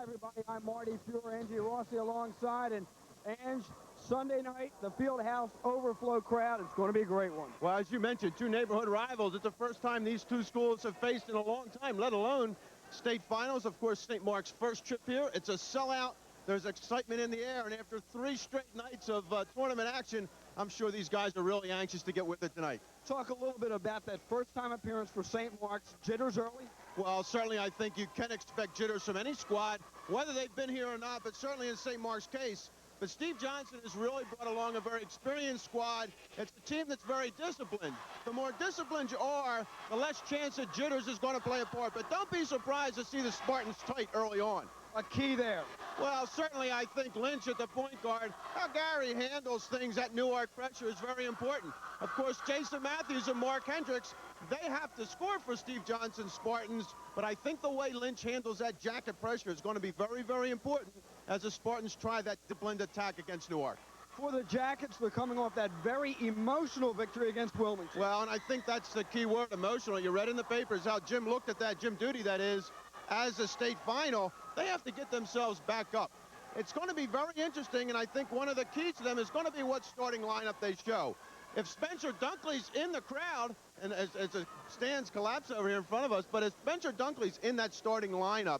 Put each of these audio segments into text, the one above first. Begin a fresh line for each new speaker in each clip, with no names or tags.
Hi, everybody. I'm Marty Pure, Angie Rossi alongside, and Ange, Sunday night, the Fieldhouse overflow crowd. It's going to be a great one.
Well, as you mentioned, two neighborhood rivals. It's the first time these two schools have faced in a long time, let alone state finals. Of course, St. Mark's first trip here. It's a sellout. There's excitement in the air, and after 3 straight nights of tournament action, I'm sure these guys are really anxious to get with it tonight.
Talk a little bit about that first-time appearance for St. Mark's. Jitters early?
Well, certainly I think you can expect jitters from any squad, whether they've been here or not, but certainly in St. Mark's case. But Steve Johnson has really brought along a very experienced squad. It's a team that's very disciplined. The more disciplined you are, the less chance that jitters is going to play a part. But don't be surprised to see the Spartans tight early on.
A key there.
Well, certainly I think Lynch at the point guard, how Gary handles things at Newark pressure is very important. Of course, Jason Matthews and Mark Hendricks, they have to score for Steve Johnson's Spartans, but I think the way Lynch handles that jacket pressure is going to be very, very important as the Spartans try that disciplined attack against Newark.
For the Jackets, they're coming off that very emotional victory against Wilmington.
Well, and I think that's the key word, emotional. You read in the papers how Jim looked at that, Jim Duty that is, as a state final. They have to get themselves back up. It's going to be very interesting, and I think one of the keys to them is going to be what starting lineup they show. If Spencer Dunkley's in the crowd, and as the stands collapse over here in front of us, but if Spencer Dunkley's in that starting lineup,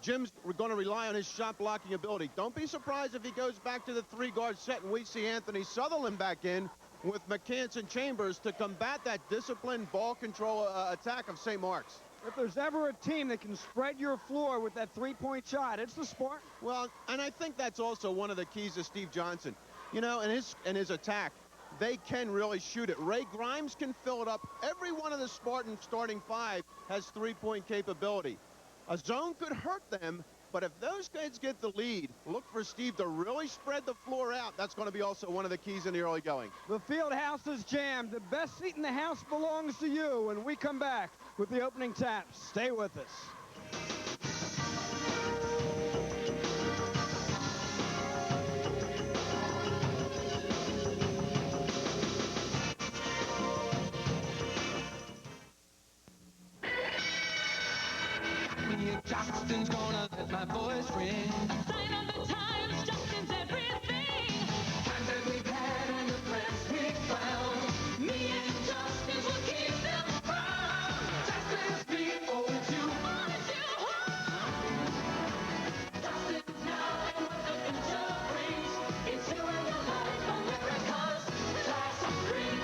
Jim's going to rely on his shot blocking ability. Don't be surprised if he goes back to the 3-guard set and we see Anthony Sutherland back in with McCants and Chambers to combat that disciplined ball control attack of St. Mark's.
If there's ever a team that can spread your floor with that 3-point shot, it's the Spartans.
Well, and I think that's also one of the keys to Steve Johnson. You know, in his attack, they can really shoot it. Ray Grimes can fill it up. Every one of the Spartans starting 5 has 3-point capability. A zone could hurt them, but if those guys get the lead, look for Steve to really spread the floor out. That's going to be also one of the keys in the early going.
The field house is jammed. The best seat in the house belongs to you. When we come back with the opening taps, stay with us.
Justin's gonna let my voice ring.
A sign of the times, Justin's everything.
Times that we've had and the friends we've found.
Me and Justin's will keep them from.
Justin's B-O-2.
Justin's now and what the future brings. It's you and your life, America's classic green.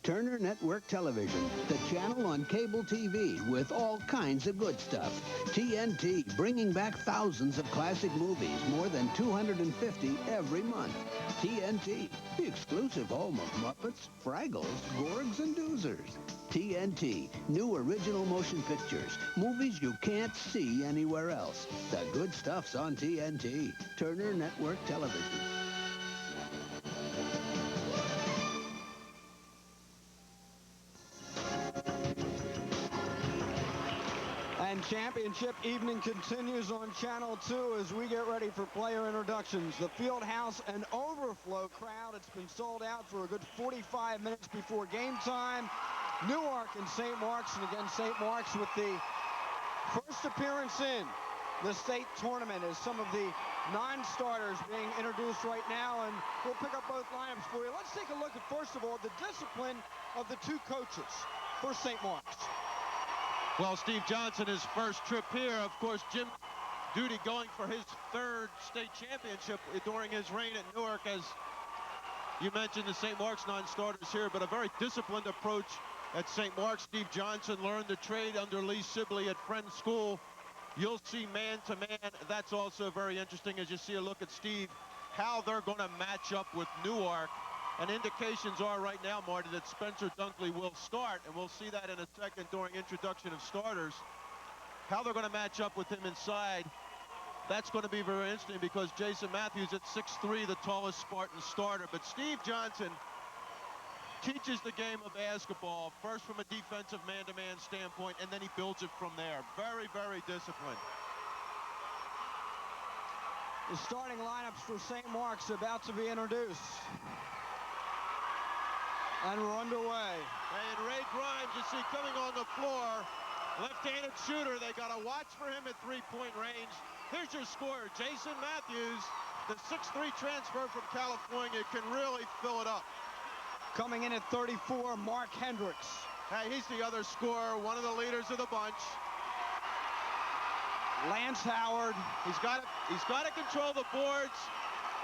Turner Network Television, the channel on cable TV with all kinds of good stuff. TNT, bringing back thousands of classic movies, more than 250 every month. TNT, the exclusive home of Muppets, Fraggles, Gorgs, and Doozers. TNT, new original motion pictures, movies you can't see anywhere else. The good stuff's on TNT, Turner Network Television.
And championship evening continues on Channel 2 as we get ready for player introductions. The field house and overflow crowd. It's been sold out for a good 45 minutes before game time. Newark and St. Mark's, and again St. Mark's with the first appearance in the state tournament as some of the non-starters being introduced right now, and we'll pick up both lineups for you. Let's take a look at, first of all, the discipline of the two coaches for St. Mark's.
Well, Steve Johnson, his first trip here. Of course, Jim Duty going for his 3rd state championship during his reign at Newark. As you mentioned, the St. Mark's non-starters here, but a very disciplined approach at St. Mark's. Steve Johnson learned the trade under Lee Sibley at Friends School. You'll see man-to-man. That's also very interesting as you see a look at Steve, how they're going to match up with Newark. And indications are right now, Marty, that Spencer Dunkley will start, and we'll see that in a second during introduction of starters. How they're going to match up with him inside, that's going to be very interesting because Jason Matthews at 6'3", the tallest Spartan starter. But Steve Johnson teaches the game of basketball, first from a defensive man-to-man standpoint, and then he builds it from there. Very, very disciplined.
The starting lineups for St. Mark's about to be introduced. And we're underway.
And Ray Grimes, you see, coming on the floor. Left-handed shooter. They got to watch for him at three-point range. Here's your scorer, Jason Matthews, the 6'3" transfer from California, can really fill it up.
Coming in at 34, Mark Hendricks.
Hey, he's the other scorer, one of the leaders of the bunch.
Lance Howard.
He's got to control the boards.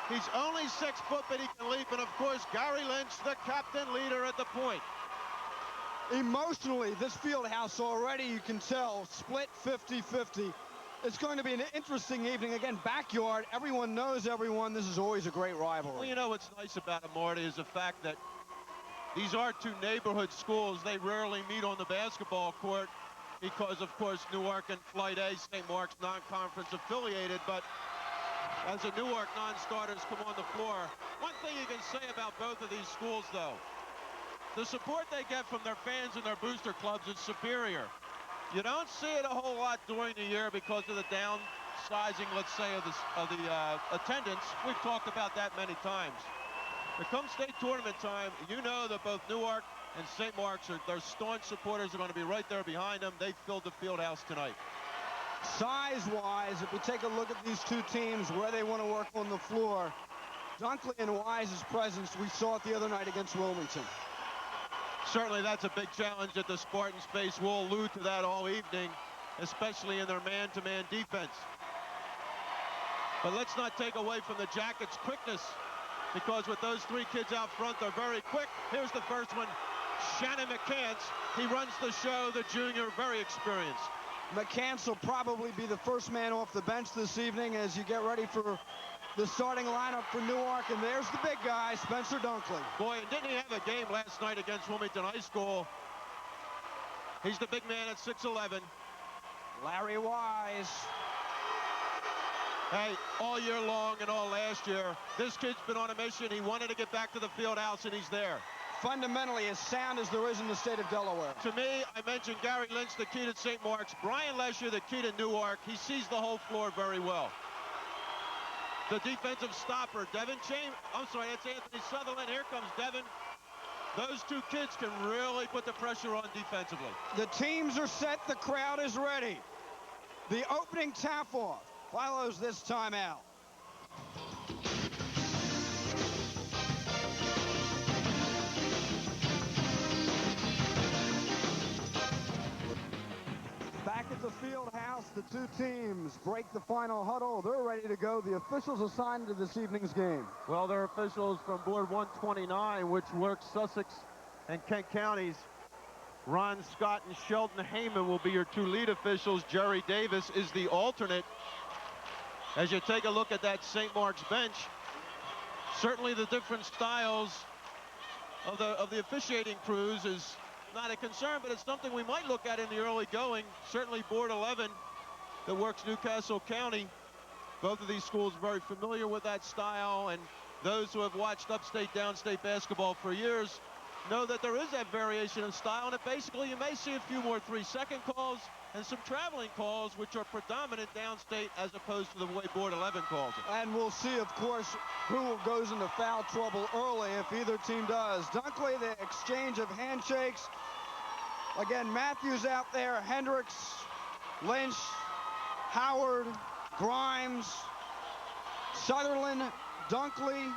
He's only 6 foot, but he can leap. And of course, Gary Lynch, the captain leader at the point.
Emotionally, this field house already, you can tell, split 50-50. It's going to be an interesting evening. Again, backyard. Everyone knows everyone. This is always a great rivalry.
Well, you know what's nice about it, Marty, is the fact that these are two neighborhood schools. They rarely meet on the basketball court because, of course, Newark and Flight A, St. Mark's non-conference affiliated. But as the Newark non-starters come on the floor, one thing you can say about both of these schools, though, the support they get from their fans and their booster clubs is superior. You don't see it a whole lot during the year because of the downsizing, let's say, of the attendance. We've talked about that many times. But come state tournament time, you know that both Newark and St. Mark's, their staunch supporters are going to be right there behind them. They filled the field house tonight.
Size-wise, if we take a look at these two teams, where they want to work on the floor, Dunkley and Wise's presence, we saw it the other night against Wilmington.
Certainly that's a big challenge that the Spartans face. We'll allude to that all evening, especially in their man-to-man defense. But let's not take away from the Jackets' quickness, because with those 3 kids out front, they're very quick. Here's the first one, Shannon McCants. He runs the show, the junior, very experienced.
McCants will probably be the first man off the bench this evening as you get ready for the starting lineup for Newark. And there's the big guy, Spencer Dunkley.
Boy, and didn't he have a game last night against Wilmington High School? He's the big man at 6'11".
Larry Wise.
Hey, all year long and all last year, this kid's been on a mission. He wanted to get back to the field house, and he's there.
Fundamentally as sound as there is in the state of Delaware.
To me, I mentioned Gary Lynch, the key to St. Mark's. Brian Lesher, the key to Newark. He sees the whole floor very well. The defensive stopper, Devin Chambers. I'm sorry, that's Anthony Sutherland. Here comes Devin. Those two kids can really put the pressure on defensively.
The teams are set. The crowd is ready. The opening tap-off follows this timeout. Back at the field house, the two teams break the final huddle. They're ready to go. The officials assigned to this evening's game.
Well, they're officials from Board 129, which works Sussex and Kent counties. Ron Scott and Sheldon Heyman will be your two lead officials. Jerry Davis is the alternate. As you take a look at that St. Mark's bench, certainly the different styles of the officiating crews is not a concern, but it's something we might look at in the early going. Certainly Board 11 that works Newcastle County. Both of these schools are very familiar with that style, and those who have watched upstate, downstate basketball for years know that there is that variation of style, and that basically you may see a few more 3-second calls and some traveling calls, which are predominant downstate as opposed to the way Board 11 calls it.
And we'll see, of course, who goes into foul trouble early if either team does. Dunkley, the exchange of handshakes. Again, Matthews out there, Hendricks, Lynch, Howard, Grimes, Sutherland, Dunkley,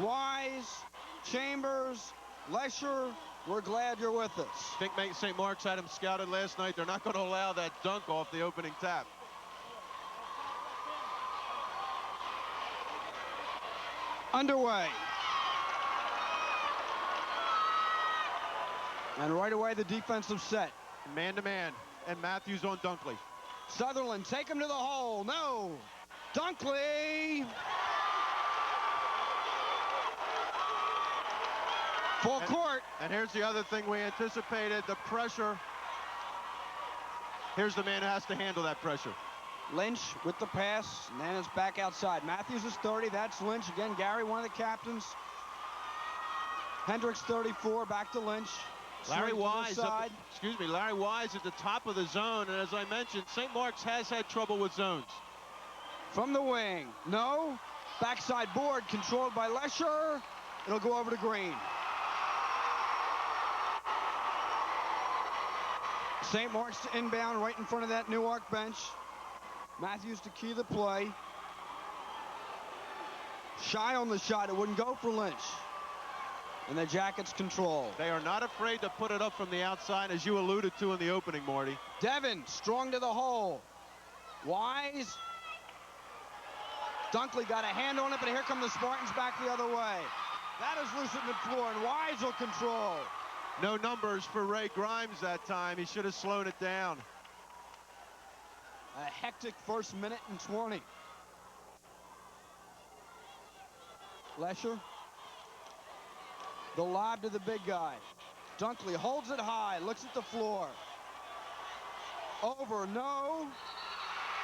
Wise, Chambers, Lesher. We're glad you're with us.
I think St. Mark's had him scouted last night. They're not going to allow that dunk off the opening tap.
Underway. And right away, the defensive set.
Man-to-man, and Matthews on Dunkley.
Sutherland, take him to the hole. No. Dunkley. Full court.
And here's the other thing we anticipated, the pressure. Here's the man who has to handle that pressure.
Lynch with the pass, and then it's back outside. Matthews is 30, that's Lynch. Again, Gary, one of the captains. Hendricks, 34, back to Lynch.
Larry Wise, Larry Wise at the top of the zone, and as I mentioned, St. Mark's has had trouble with zones.
From the wing, no. Backside board controlled by Lesher. It'll go over to Green. St. Mark's inbound right in front of that Newark bench. Matthews to key the play. Shy on the shot. It wouldn't go for Lynch. And the Jackets control.
They are not afraid to put it up from the outside, as you alluded to in the opening, Marty.
Devin strong to the hole. Wise. Dunkley got a hand on it, but here come the Spartans back the other way. That is loose at midfloor, and Wise will control.
No numbers for Ray Grimes that time. He should have slowed it down.
A hectic first minute and 20. Lesher. The lob to the big guy. Dunkley holds it high, looks at the floor. Over, no.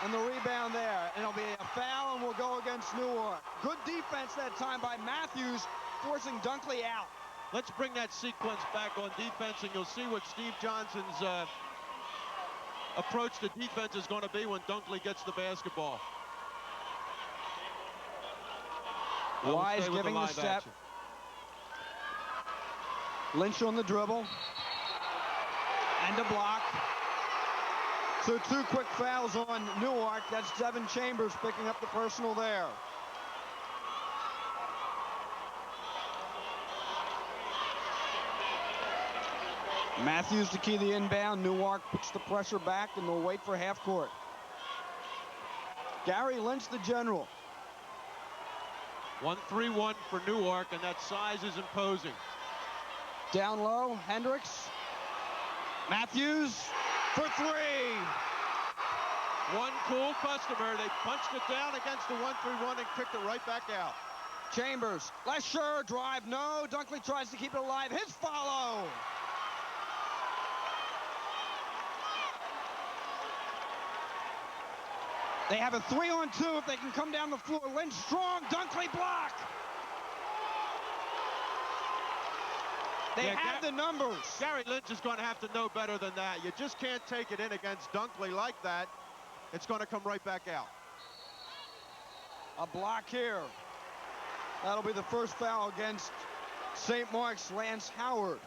And the rebound there. And it'll be a foul, and we'll go against Newark. Good defense that time by Matthews, forcing Dunkley out.
Let's bring that sequence back on defense, and you'll see what Steve Johnson's approach to defense is going to be when Dunkley gets the basketball.
Wise giving the step.
Action.
Lynch on the dribble. And a block. So 2 quick fouls on Newark. That's Devin Chambers picking up the personal there. Matthews to key the inbound. Newark puts the pressure back, and they'll wait for half court. Gary Lynch, the general.
1-3-1 for Newark, and that size is imposing.
Down low, Hendricks. Matthews for 3.
One cool customer. They punched it down against the 1-3-1 and kicked it right back out.
Chambers, Lesher, drive, no. Dunkley tries to keep it alive. His follow. They have a 3-on-2 if they can come down the floor. Lynch strong, Dunkley block. They have the numbers.
Gary Lynch is going to have to know better than that. You just can't take it in against Dunkley like that. It's going to come right back out.
A block here. That'll be the first foul against St. Mark's, Lance Howard.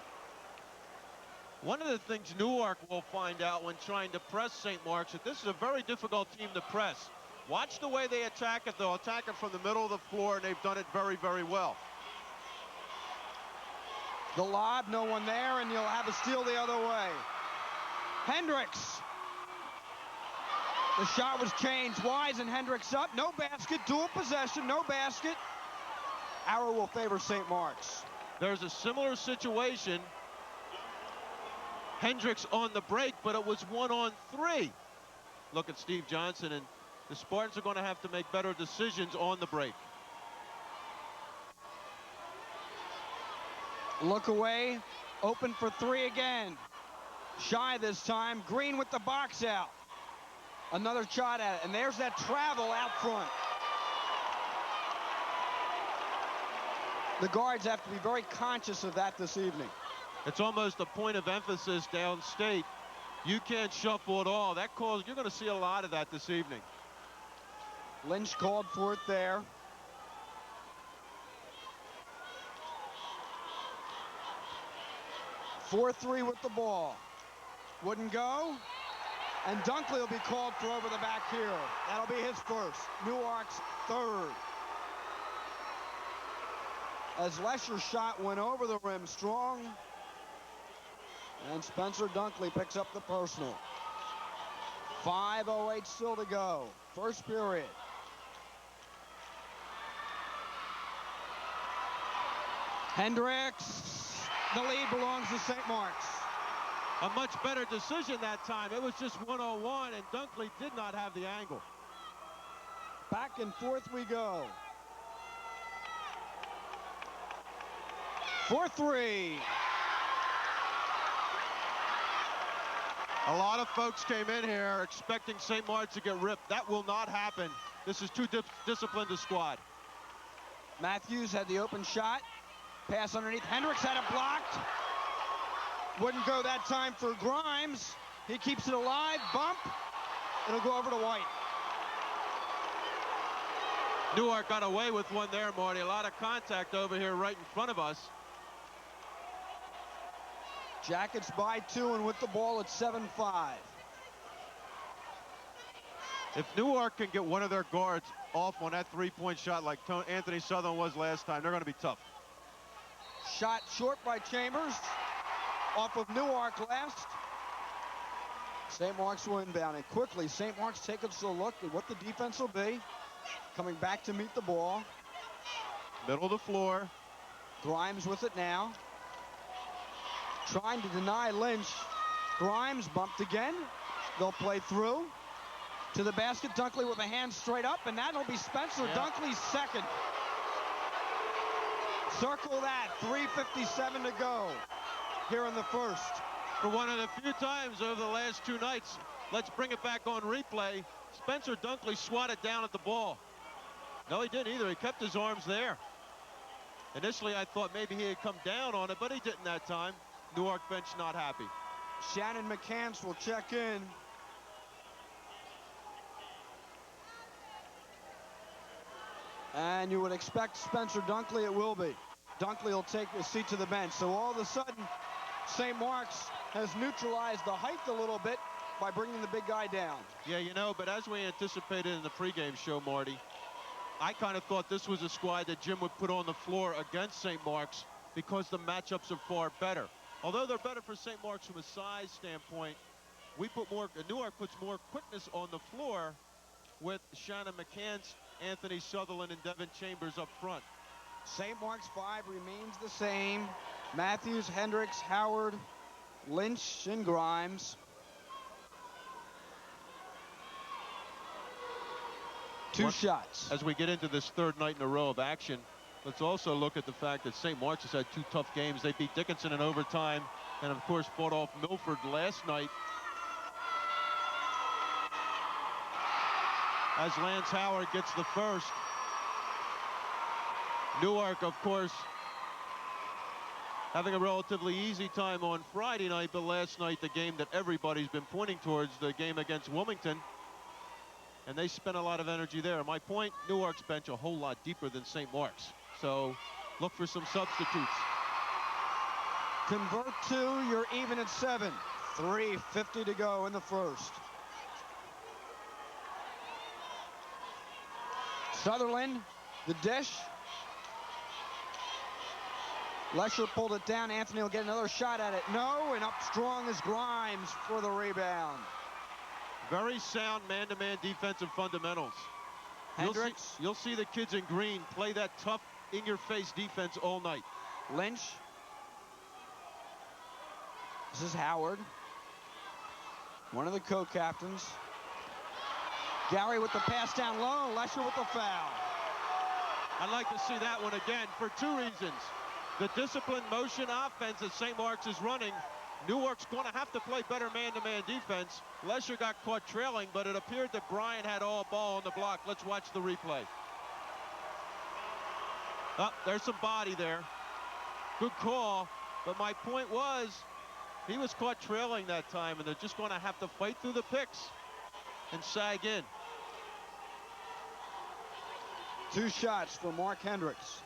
One of the things Newark will find out when trying to press St. Mark's, that this is a very difficult team to press. Watch the way they attack it. They'll attack it from the middle of the floor, and they've done it very, very well.
The lob, no one there, and you'll have a steal the other way. Hendricks. The shot was changed. Wise and Hendricks up. No basket, dual possession, no basket. Arrow will favor St. Mark's.
There's a similar situation. Hendricks on the break, but it was 1-on-3. Look at Steve Johnson, and the Spartans are going to have to make better decisions on the break.
Look away, open for 3 again. Shy this time, Green with the box out. Another shot at it, and there's that travel out front. The guards have to be very conscious of that this evening.
It's almost a point of emphasis downstate. You can't shuffle it all. That calls, you're going to see a lot of that this evening.
Lynch called for it there. .4-3 with the ball. Wouldn't go. And Dunkley will be called for over the back here. That'll be his first. Newark's third. As Lesher's shot went over the rim strong. And Spencer Dunkley picks up the personal. 5:08 still to go. First period. Hendricks. The lead belongs to St. Mark's.
A much better decision that time. It was just 1-on-1, and Dunkley did not have the angle.
Back and forth we go. 4-3.
A lot of folks came in here expecting St. Mark's to get ripped. That will not happen. This is too disciplined a squad.
Matthews had the open shot. Pass underneath. Hendricks had it blocked. Wouldn't go that time for Grimes. He keeps it alive. Bump. It'll go over to White.
Newark got away with one there, Marty. A lot of contact over here right in front of us.
Jackets by 2, and with the ball it's 7-5.
If Newark can get one of their guards off on that three-point shot like Anthony Sutherland was last time, they're going to be tough.
Shot short by Chambers. Off of Newark last. St. Mark's will inbound it quickly. St. Mark's taking a look at what the defense will be. Coming back to meet the ball.
Middle of the floor.
Grimes with it now. Trying to deny Lynch. Grimes bumped again. They'll play through. To the basket, Dunkley with a hand straight up, and that'll be Spencer Dunkley's second. Circle that, 3:57 to go here in the first.
For one of the few times over the last 2 nights, let's bring it back on replay. Spencer Dunkley swatted down at the ball. No, he didn't either. He kept his arms there. Initially, I thought maybe he had come down on it, but he didn't that time. Newark bench not happy.
Shannon McCants will check in. And you would expect Spencer Dunkley, it will be. Dunkley will take a seat to the bench. So all of a sudden, St. Mark's has neutralized the height a little bit by bringing the big guy down.
Yeah, you know, but as we anticipated in the pregame show, Marty, I kind of thought this was a squad that Jim would put on the floor against St. Mark's because the matchups are far better. Although they're better for St. Mark's from a size standpoint, Newark puts more quickness on the floor with Shannon McCants, Anthony Sutherland, and Devin Chambers up front.
St. Mark's 5 remains the same. Matthews, Hendricks, Howard, Lynch, and Grimes. 2 shots.
As we get into this third night in a row of action, let's also look at the fact that St. Mark's has had 2 tough games. They beat Dickinson in overtime and, of course, fought off Milford last night. As Lance Howard gets the first. Newark, of course, having a relatively easy time on Friday night, but last night the game that everybody's been pointing towards, the game against Wilmington, and they spent a lot of energy there. My point, Newark's bench a whole lot deeper than St. Mark's, so look for some substitutes.
Convert 2, you're even at 7. 3:50 to go in the first. Sutherland, the dish. Lesher pulled it down. Anthony will get another shot at it. No, and up strong is Grimes for the rebound.
Very sound man-to-man defensive fundamentals.
Hendricks.
You'll see the kids in green play that tough, in-your-face defense all night.
Lynch. This is Howard, one of the co-captains. Gary with the pass down low. Lesher with the foul.
I'd like to see that one again for 2 reasons. The disciplined motion offense that St. Mark's is running, Newark's going to have to play better man-to-man defense. Lesher got caught trailing, but it appeared that Bryant had all ball on the block. Let's watch the replay. Oh, there's some body there. Good call, but my point was he was caught trailing that time, and they're just going to have to fight through the picks and sag in.
2 shots for Mark Hendricks.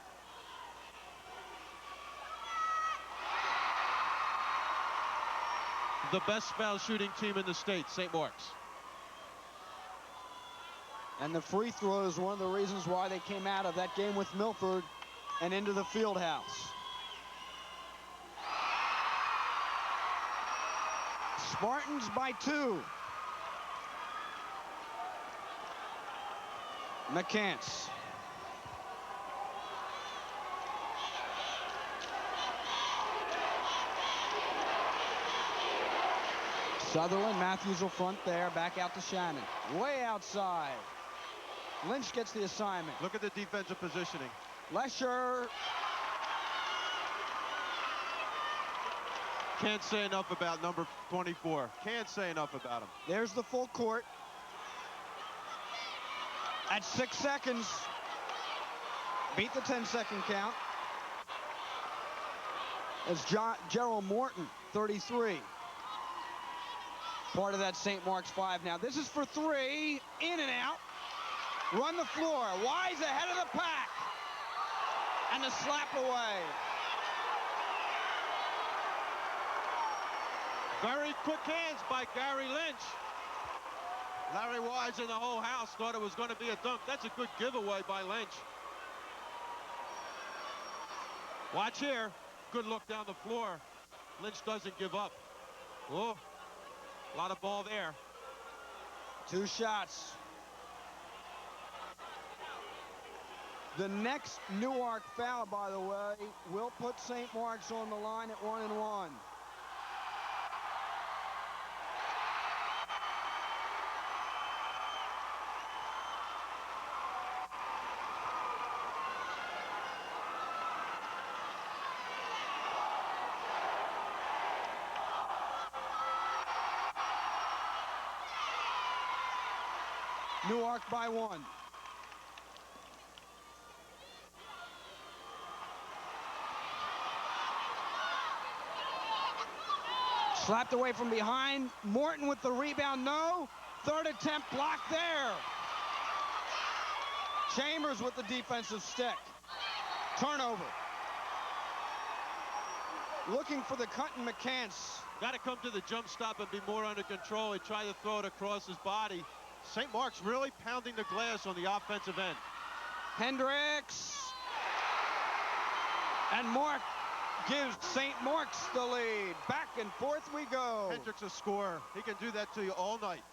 The best foul shooting team in the state, St. Mark's.
And the free throw is one of the reasons why they came out of that game with Milford and into the field house. Spartans by 2. McCants. Sutherland, Matthews will front there, back out to Shannon. Way outside. Lynch gets the assignment.
Look at the defensive positioning.
Lesher.
Can't say enough about number 24. Can't say enough about him.
There's the full court. At 6 seconds. Beat the 10-second count. As Gerald Morton, 33. Part of that St. Mark's 5 now. This is for 3. In and out. Run the floor. Wise ahead of the pack. And a slap away.
Very quick hands by Gary Lynch. Larry Wise and the whole house thought it was going to be a dunk. That's a good giveaway by Lynch. Watch here. Good look down the floor. Lynch doesn't give up. Oh, a lot of ball there.
2 shots. The next Newark foul, by the way, will put St. Mark's on the line at 1-1. Newark by 1. Slapped away from behind. Morton with the rebound. No. Third attempt blocked there. Chambers with the defensive stick. Turnover. Looking for the cut in McCants.
Got to come to the jump stop and be more under control. He tried to throw it across his body. St. Mark's really pounding the glass on the offensive end.
Hendricks. And Mark gives St. Mark's the lead. Back and forth we go.
Hendricks a scorer. He can do that to you all night.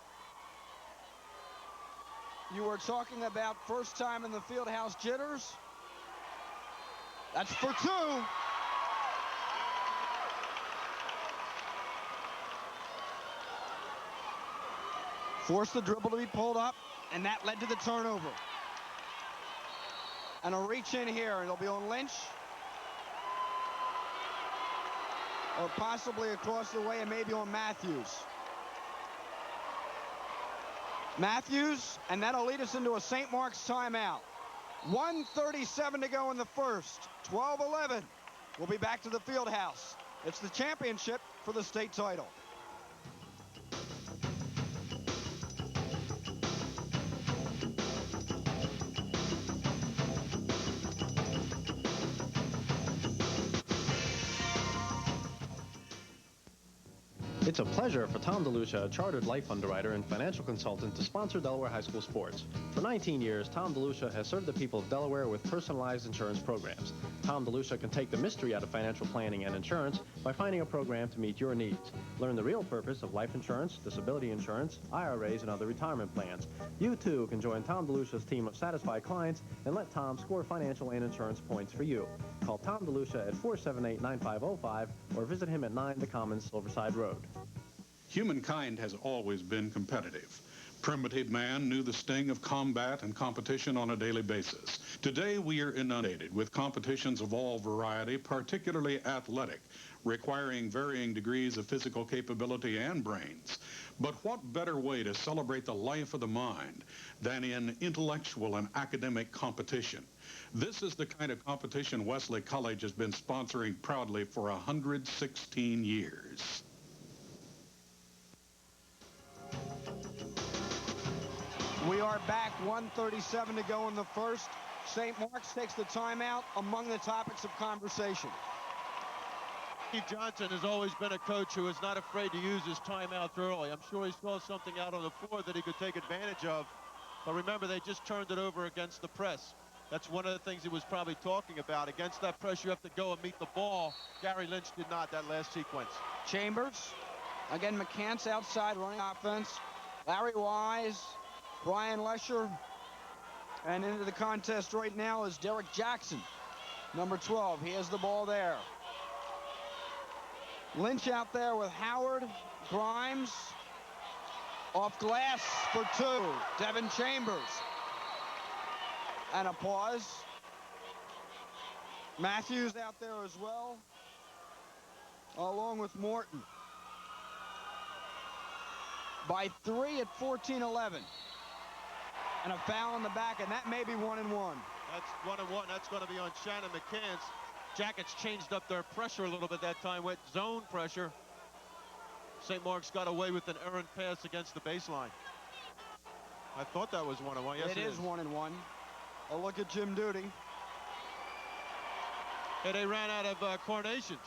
You were talking about first time in the Fieldhouse jitters. That's for 2. Forced the dribble to be pulled up, and that led to the turnover. And a reach in here, and it'll be on Lynch. Or possibly across the way, and maybe on Matthews. Matthews, and that'll lead us into a St. Mark's timeout. 1:37 to go in the first. 12-11. We'll be back to the Fieldhouse. It's the championship for the state title.
It's a pleasure for Tom DeLucia, a chartered life underwriter and financial consultant, to sponsor Delaware High School sports. For 19 years, Tom DeLucia has served the people of Delaware with personalized insurance programs. Tom DeLucia can take the mystery out of financial planning and insurance by finding a program to meet your needs. Learn the real purpose of life insurance, disability insurance, IRAs, and other retirement plans. You, too, can join Tom DeLucia's team of satisfied clients and let Tom score financial and insurance points for you. Call Tom DeLucia at 478-9505 or visit him at 9 The Commons, Silverside Road.
Humankind has always been competitive. Primitive man knew the sting of combat and competition on a daily basis. Today we are inundated with competitions of all variety, particularly athletic, requiring varying degrees of physical capability and brains. But what better way to celebrate the life of the mind than in intellectual and academic competition? This is the kind of competition Wesley College has been sponsoring proudly for 116 years.
We are back, 1:37 to go in the first. St. Mark's takes the timeout among the topics of conversation.
Steve Johnson has always been a coach who is not afraid to use his timeouts early. I'm sure he saw something out on the floor that he could take advantage of. But remember, they just turned it over against the press. That's one of the things he was probably talking about. Against that press, you have to go and meet the ball. Gary Lynch did not that last sequence.
Chambers. Again, McCants outside running offense. Larry Wise. Brian Lesher. And into the contest right now is Derek Jackson, number 12. He has the ball there. Lynch out there with Howard. Grimes. Off glass for 2. Devin Chambers. And a pause. Matthews out there as well, along with Morton. By 3 at 14-11. And a foul in the back, and that may be 1-1.
That's 1-1. That's going to be on Shannon McCants. Jackets changed up their pressure a little bit that time, went zone pressure. St. Mark's got away with an errant pass against the baseline. I thought that was 1-1. Yes,
it is 1-1. A look at Jim Duty.
Hey, they ran out of carnations.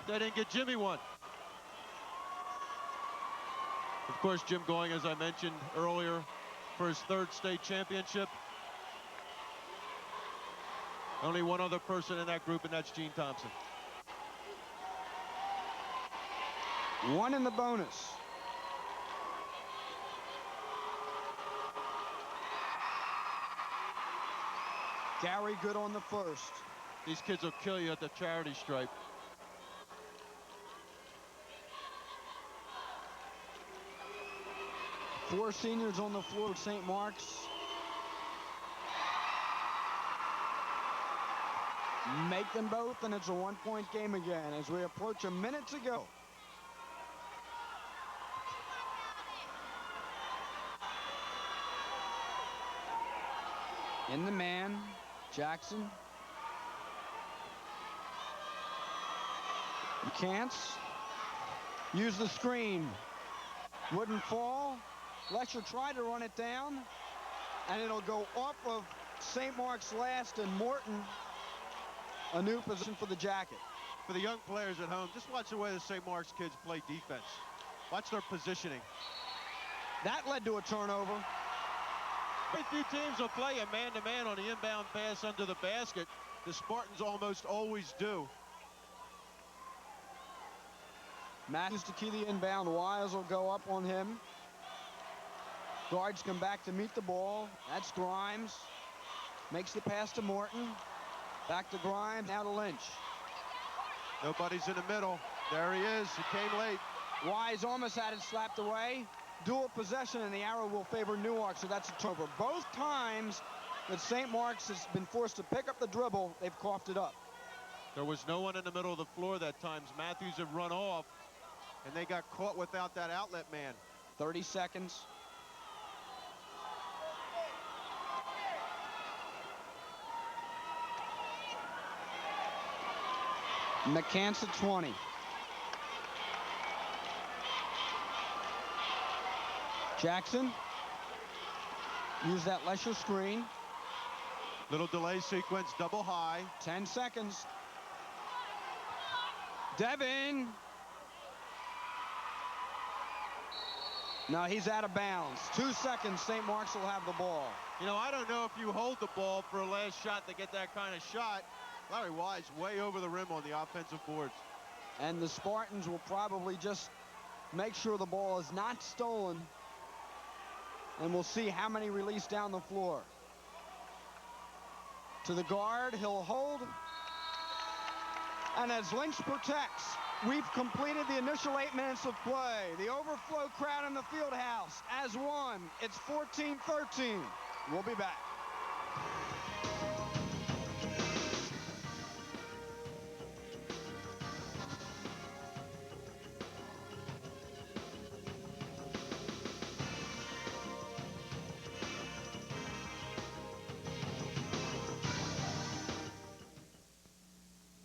They didn't get Jimmy one. Of course, Jim going, as I mentioned earlier, for his third state championship. Only one other person in that group, and that's Gene Thompson.
One in the bonus. Gary good on the first.
These kids will kill you at the charity stripe.
Four seniors on the floor at St. Mark's. Make them both, and it's a one-point game again as we approach a minute to go. In the man, Jackson. Cants. Use the screen. Wouldn't fall. Lesher tried to run it down, and it'll go off of St. Mark's last, and Morton, a new position for the Jacket.
For the young players at home, just watch the way the St. Mark's kids play defense. Watch their positioning.
That led to a turnover.
Very few teams will play a man-to-man on the inbound pass under the basket. The Spartans almost always do.
Matthews to key the inbound. Wiles will go up on him. Guards come back to meet the ball. That's Grimes. Makes the pass to Morton. Back to Grimes. Now to Lynch.
Nobody's in the middle. There he is. He came late.
Wise almost had it slapped away. Dual possession, and the arrow will favor Newark, so that's a turnover. Both times that St. Mark's has been forced to pick up the dribble, they've coughed it up.
There was no one in the middle of the floor that time. Matthews had run off, and they got caught without that outlet man.
30 seconds. McCants at 20. Jackson. Use that Lesher screen.
Little delay sequence, double high.
10 seconds. Devin. No, he's out of bounds. 2 seconds, St. Mark's will have the ball.
You know, I don't know if you hold the ball for a last shot to get that kind of shot. Larry Wise way over the rim on the offensive boards.
And the Spartans will probably just make sure the ball is not stolen. And we'll see how many release down the floor. To the guard, he'll hold. And as Lynch protects, we've completed the initial 8 minutes of play. The overflow crowd in the field house as one. It's 14-13. We'll be back.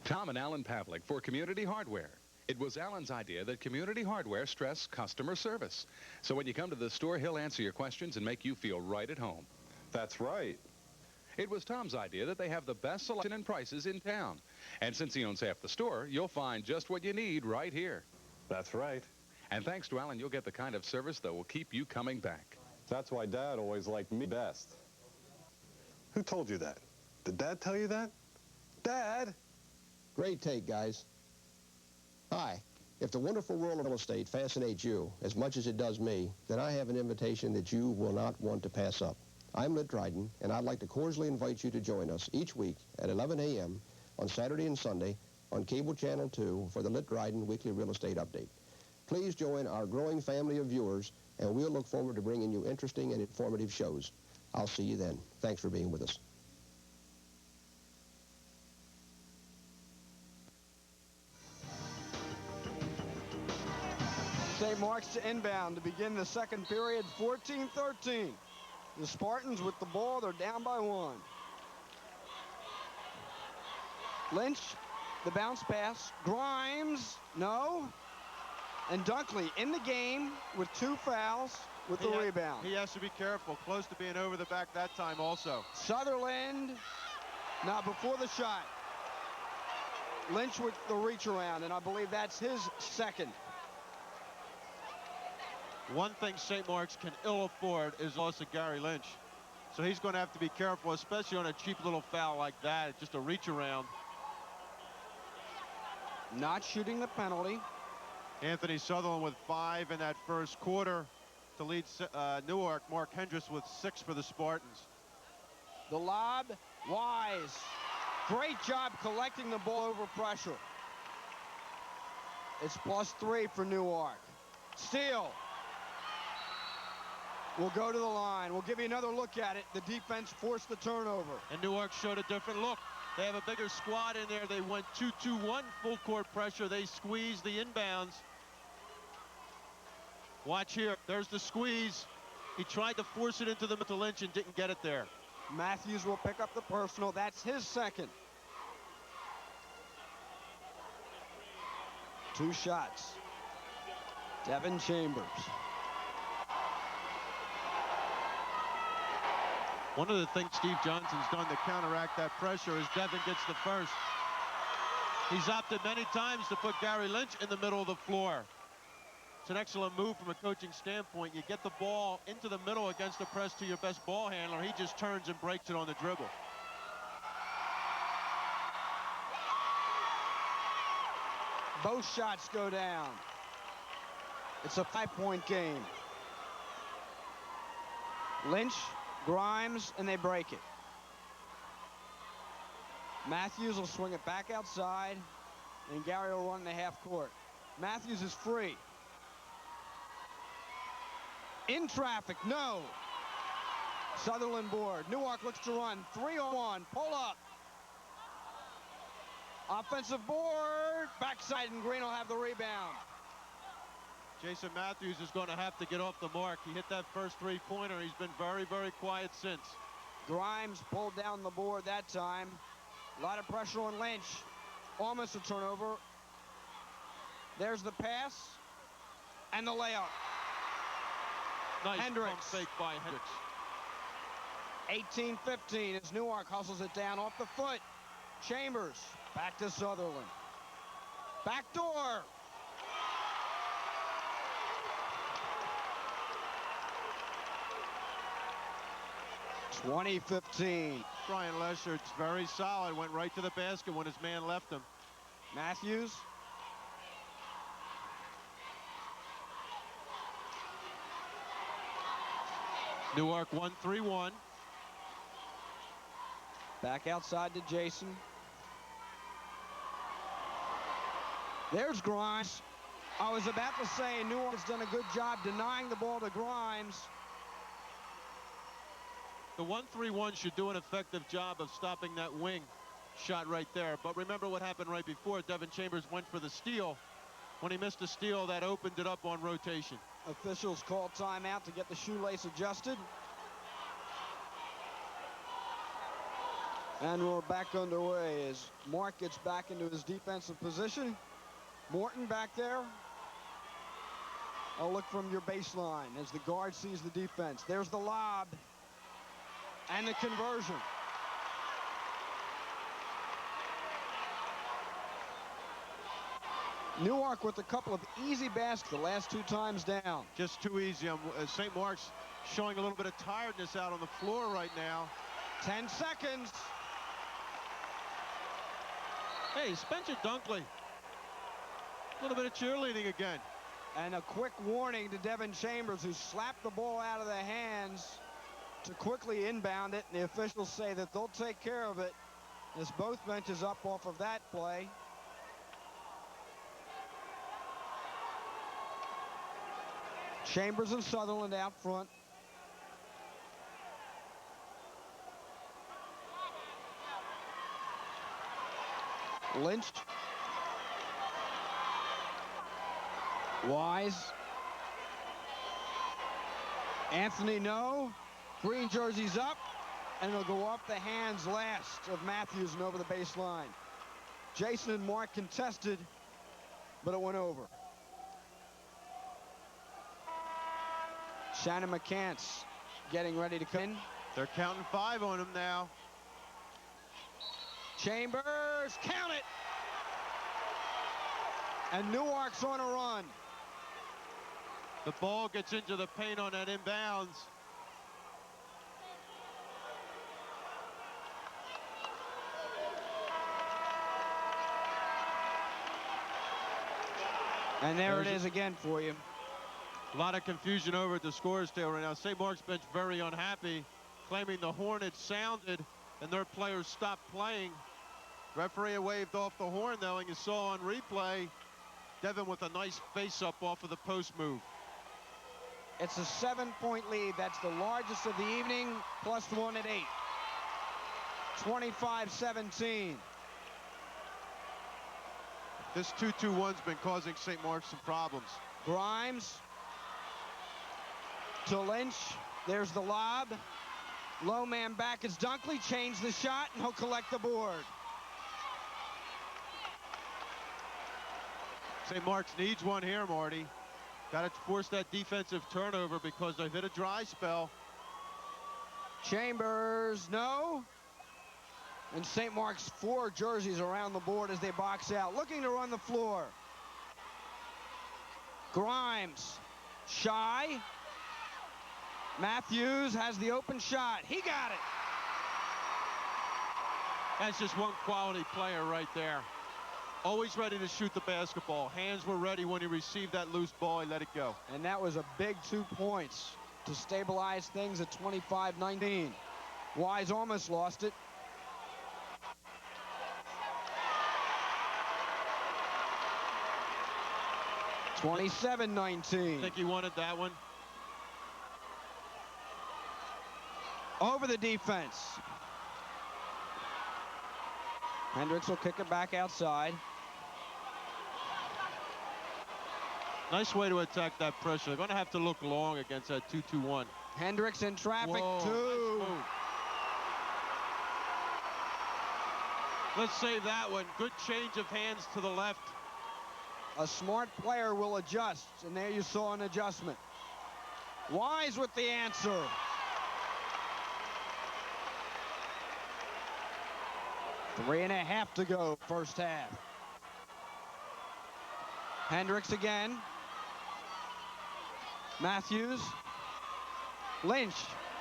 Tom and Alan Pavlik for Community Hardware. It was Alan's idea that Community Hardware stress customer service. So when you come to the store, he'll answer your questions and make you feel right at home.
That's right.
It was Tom's idea that they have the best selection and prices in town. And since he owns half the store, you'll find just what you need right here.
That's right.
And thanks to Alan, you'll get the kind of service that will keep you coming back.
That's why Dad always liked me best. Who told you that? Did Dad tell you that? Dad!
Great take, guys. Hi. If the wonderful world of real estate fascinates you as much as it does me, then I have an invitation that you will not want to pass up. I'm Lit Dryden, and I'd like to cordially invite you to join us each week at 11 a.m. on Saturday and Sunday on Cable Channel 2 for the Lit Dryden Weekly Real Estate Update. Please join our growing family of viewers, and we'll look forward to bringing you interesting and informative shows. I'll see you then. Thanks for being with us.
St. Mark's to inbound to begin the second period, 14-13. The Spartans with the ball, they're down by 1. Lynch, the bounce pass. Grimes, no. And Dunkley in the game with 2 fouls with the rebound.
He has to be careful, close to being over the back that time also.
Sutherland, now before the shot. Lynch with the reach around, and I believe that's his second.
One thing St. Mark's can ill afford is loss of Gary Lynch. So he's going to have to be careful, especially on a cheap little foul like that. Just a reach around.
Not shooting the penalty.
Anthony Sutherland with 5 in that first quarter to lead Newark. Mark Hendricks with 6 for the Spartans.
The lob, Wise. Great job collecting the ball over pressure. It's +3 for Newark. Steele will go to the line. We'll give you another look at it. The defense forced the turnover.
And Newark showed a different look. They have a bigger squad in there. They went 2-2-1 full court pressure. They squeezed the inbounds. Watch here. There's the squeeze. He tried to force it into the middle to Lynch and didn't get it there.
Matthews will pick up the personal. That's his second. 2 shots. Devin Chambers.
One of the things Steve Johnson's done to counteract that pressure is Devin gets the first. He's opted many times to put Gary Lynch in the middle of the floor. It's an excellent move from a coaching standpoint. You get the ball into the middle against the press to your best ball handler. He just turns and breaks it on the dribble.
Both shots go down. It's a 5-point game. Lynch, Grimes, and they break it. Matthews will swing it back outside, and Gary will run the half court. Matthews is free. In traffic, no. Sutherland board. Newark looks to run. 3-on-1, pull up. Offensive board, backside, and Green will have the rebound.
Jason Matthews is going to have to get off the mark. He hit that first 3-pointer. He's been very, very quiet since.
Grimes pulled down the board that time. A lot of pressure on Lynch. Almost a turnover. There's the pass and the layup.
Nice
Hendricks.
pump fake by Hendricks.
18-15 as Newark hustles it down off the foot. Chambers back to Sutherland. Back door. (20-15).
Brian Lesher's very solid. Went right to the basket when his man left him.
Matthews.
Newark 1-3-1.
Back outside to Jason. There's Grimes. I was about to say Newark has done a good job denying the ball to Grimes.
The 1-3-1 should do an effective job of stopping that wing shot right there. But remember what happened right before. Devin Chambers went for the steal. When he missed a steal, that opened it up on rotation.
Officials call timeout to get the shoelace adjusted. And we're back underway as Mark gets back into his defensive position. Morton back there. A look from your baseline as the guard sees the defense. There's the lob and the conversion. Newark with a couple of easy baskets the last 2 times down.
Just too easy. St. Mark's showing a little bit of tiredness out on the floor right now.
10 seconds.
Hey, Spencer Dunkley. A little bit of cheerleading again.
And a quick warning to Devin Chambers, who slapped the ball out of the hands to quickly inbound it. And the officials say that they'll take care of it as both benches up off of that play. Chambers and Sutherland out front. Lynch. Wise. Anthony, no. Green jersey's up, and it'll go off the hands last of Matthews and over the baseline. Jason and Mark contested, but it went over. Shannon McCants getting ready to come in.
They're counting 5 on him now.
Chambers, count it! And Newark's on a run.
The ball gets into the paint on that inbounds.
And there it is again for you.
A lot of confusion over at the scores table right now. St. Mark's bench very unhappy, claiming the horn had sounded and their players stopped playing. Referee waved off the horn though, and you saw on replay, Devin with a nice face-up off of the post move.
It's a 7-point lead. That's the largest of the evening, +1 at 8. 25-17.
This 2-2-1's been causing St. Mark's some problems.
Grimes to Lynch. There's the lob. Low man back as Dunkley changed the shot, and he'll collect the board.
St. Mark's needs one here, Marty. Got to force that defensive turnover because they've hit a dry spell.
Chambers, no. And St. Mark's 4 jerseys around the board as they box out, looking to run the floor. Grimes, shy. Matthews has the open shot. He got it.
That's just one quality player right there. Always ready to shoot the basketball. Hands were ready when he received that loose ball. He let it go.
And that was a big 2 points to stabilize things at 25-19. Wise almost lost it.
I
27-19.
think he wanted that one.
Over the defense. Hendricks will kick it back outside.
Nice way to attack that pressure. They're going to have to look long against that 2-2-1.
Hendricks in traffic,
Whoa,
too.
nice move. Let's save that one. Good change of hands to the left.
A smart player will adjust, and there you saw an adjustment. Wise with the answer. Three and a half to go, first half. Hendricks again. Matthews. Lynch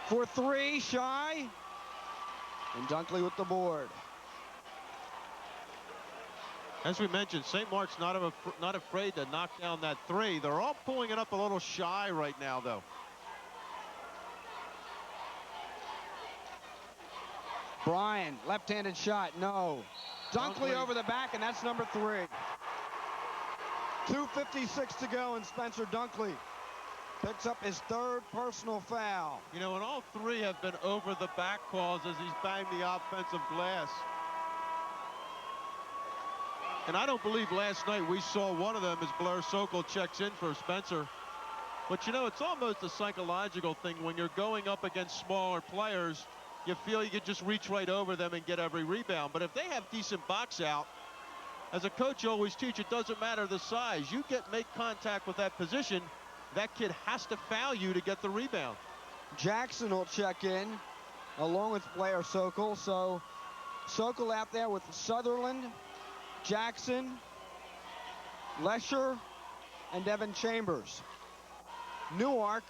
for 3, shy. And Dunkley with the board.
As we mentioned, St. Mark's not afraid to knock down that 3. They're all pulling it up a little shy right now, though.
Bryan, left-handed shot, no. Dunkley over the back, and that's number 3. 2:56 to go, and Spencer Dunkley picks up his 3rd personal foul.
You know, and all 3 have been over the back calls as he's banged the offensive glass. And I don't believe last night we saw one of them as Blair Sokol checks in for Spencer. But, you know, it's almost a psychological thing. When you're going up against smaller players, you feel you could just reach right over them and get every rebound. But if they have decent box out, as a coach, you always teach, it doesn't matter the size. You make contact with that position, that kid has to foul you to get the rebound.
Jackson will check in along with Blair Sokol. So Sokol out there with Sutherland, Jackson, Lesher, and Devin Chambers. Newark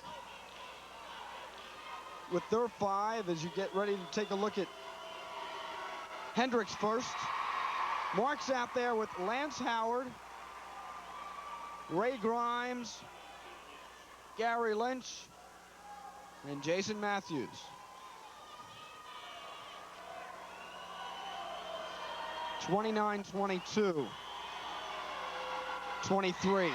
with their 5 as you get ready to take a look at Hendricks first. Mark's out there with Lance Howard, Ray Grimes, Gary Lynch, and Jason Matthews. (29-22), 23.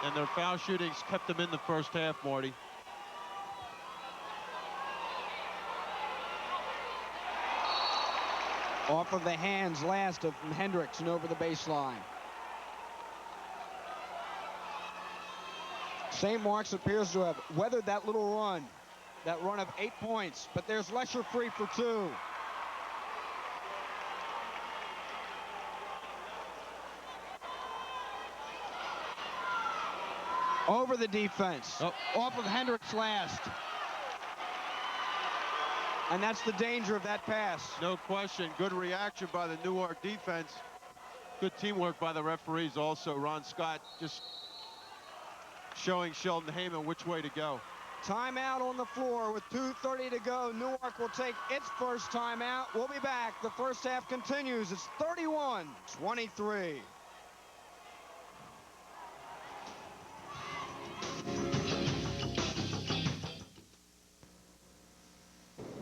And their foul shootings kept them in the first half, Marty.
Off of the hands last of Hendricks and over the baseline. St. Mark's appears to have weathered that little run. That run of 8 points. But there's Lesher free for 2. Over the defense. Off of Hendricks last. And that's the danger of that pass.
No question. Good reaction by the Newark defense. Good teamwork by the referees also. Ron Scott just showing Sheldon Heyman which way to go.
Timeout on the floor with 2:30 to go. Newark will take its first timeout. We'll be back. The first half continues. It's 31-23.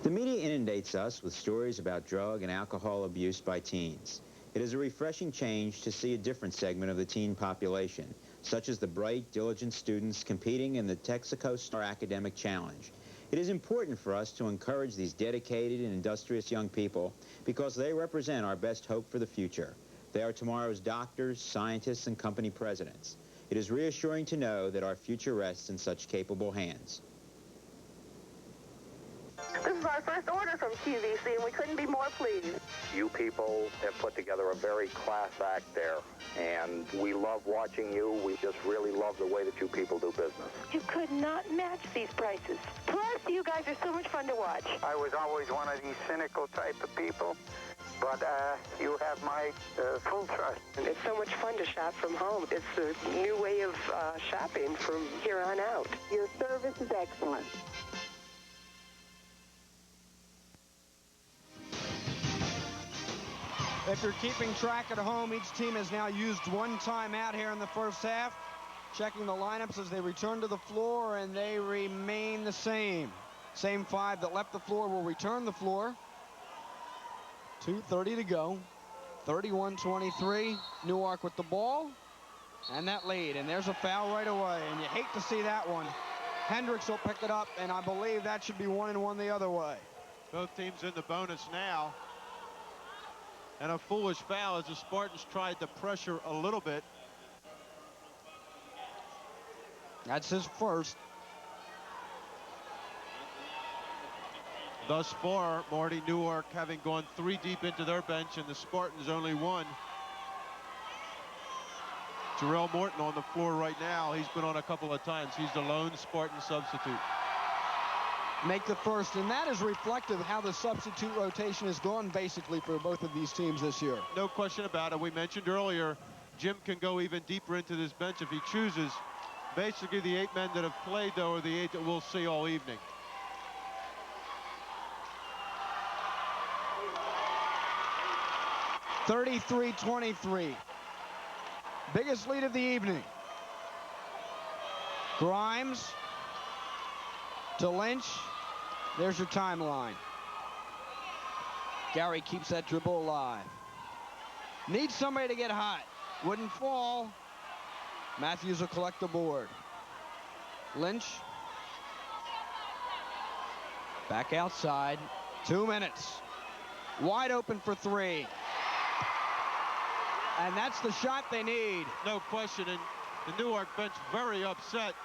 The media inundates us with stories about drug and alcohol abuse by teens. It is a refreshing change to see a different segment of the teen population, such as the bright, diligent students competing in the Texaco Star Academic Challenge. It is important for us to encourage these dedicated and industrious young people because they represent our best hope for the future. They are tomorrow's doctors, scientists, and company presidents. It is reassuring to know that our future rests in such capable hands.
This is our first order from QVC, and we couldn't be more pleased.
You people have put together a very class act there, and we love watching you. We just really love the way that you people do business.
You could not match these prices. Plus, you guys are so much fun to watch.
I was always one of these cynical type of people, but you have my full trust.
And it's so much fun to shop from home. It's a new way of shopping from here on out. Your service is excellent.
If you're keeping track at home, each team has now used one timeout here in the first half. Checking the lineups as they return to the floor, and they remain the same. Same five that left the floor will return the floor. 2:30 to go. 31-23. Newark with the ball. And that lead. And there's a foul right away. And you hate to see that one. Hendricks will pick it up, and I believe that should be 1-1 the other way.
Both teams in the bonus now. And a foolish foul as the Spartans tried to pressure a little bit.
That's his first.
Thus far, Marty, Newark having gone 3 deep into their bench, and the Spartans only 1. Jarrell Morton on the floor right now. He's been on a couple of times. He's the lone Spartan substitute.
Make the first, and that is reflective of how the substitute rotation has gone basically for both of these teams this year.
No question about it. We mentioned earlier, Jim can go even deeper into this bench if he chooses. Basically, the 8 men that have played, though, are the 8 that we'll see all evening.
(33-23). Biggest lead of the evening. Grimes to Lynch. There's your timeline. Gary keeps that dribble alive. Needs somebody to get hot. Wouldn't fall. Matthews will collect the board. Lynch. Back outside. 2 minutes. Wide open for 3. And that's the shot they need.
No question. And the Newark bench very upset.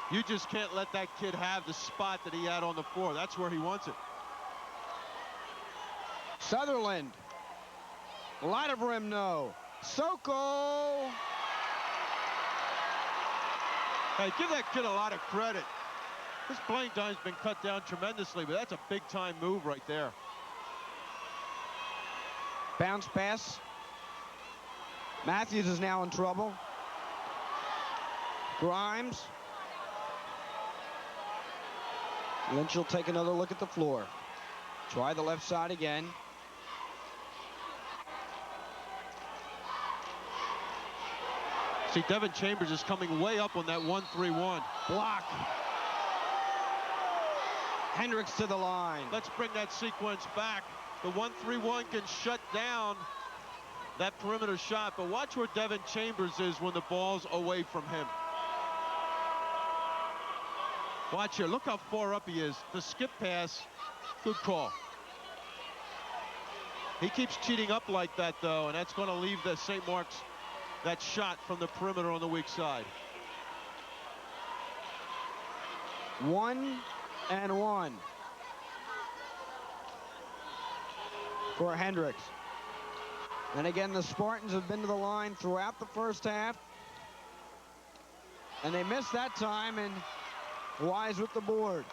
You just can't let that kid have the spot that he had on the floor. That's where he wants it.
Sutherland. Light of rim, no. Sokol.
Hey, give that kid a lot of credit. His playing time's been cut down tremendously, but that's a big-time move right there.
Bounce pass. Matthews is now in trouble. Grimes. Lynch will take another look at the floor. Try the left side again.
See, Devin Chambers is coming way up on that 1-3-1.
Block. Hendricks to the line.
Let's bring that sequence back. The 1-3-1 can shut down that perimeter shot, but watch where Devin Chambers is when the ball's away from him. Watch here. Look how far up he is. The skip pass, good call. He keeps cheating up like that, though, and that's going to leave the St. Mark's that shot from the perimeter on the weak side.
1-1 for Hendricks. And again, the Spartans have been to the line throughout the first half. And they missed that time, and Wise with the board.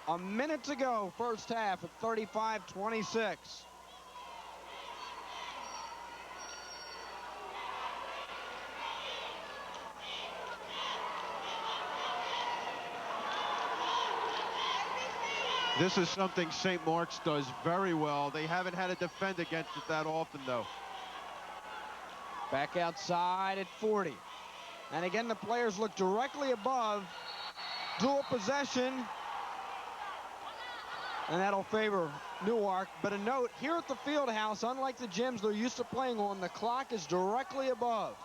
A minute to go, first half at 35-26.
This is something St. Mark's does very well. They haven't had to defend against it that often, though.
Back outside at 40. And again, the players look directly above. Dual possession. And that'll favor Newark. But a note, here at the field house, unlike the gyms they're used to playing on, the clock is directly above.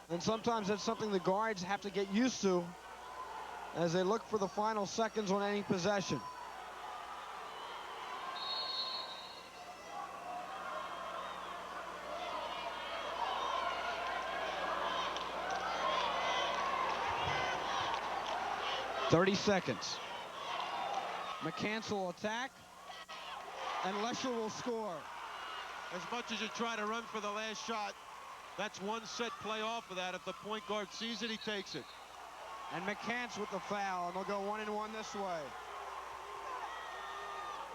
And sometimes that's something the guards have to get used to as they look for the final seconds on any possession. "30 seconds. McCants will attack, and Lesher will score.
As much as you try to run for the last shot, that's one set play off of that. If the point guard sees it, he takes it.
And McCants with the foul, and they'll go 1-1 this way.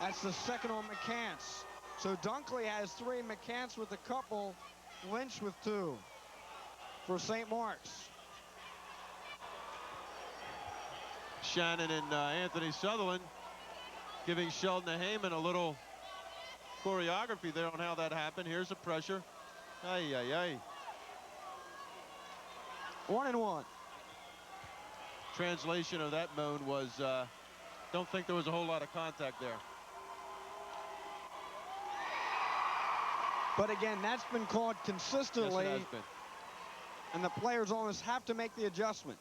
That's the second on McCants. So Dunkley has 3, McCants with a couple, Lynch with 2 for St. Mark's.
Shannon and Anthony Sutherland giving Sheldon Heyman a little choreography there on how that happened. Here's the pressure. Ay, ay, ay.
1-1.
Translation of that moan was, don't think there was a whole lot of contact there.
But again, that's been called consistently.
Yes, it has been.
And the players almost have to make the adjustment.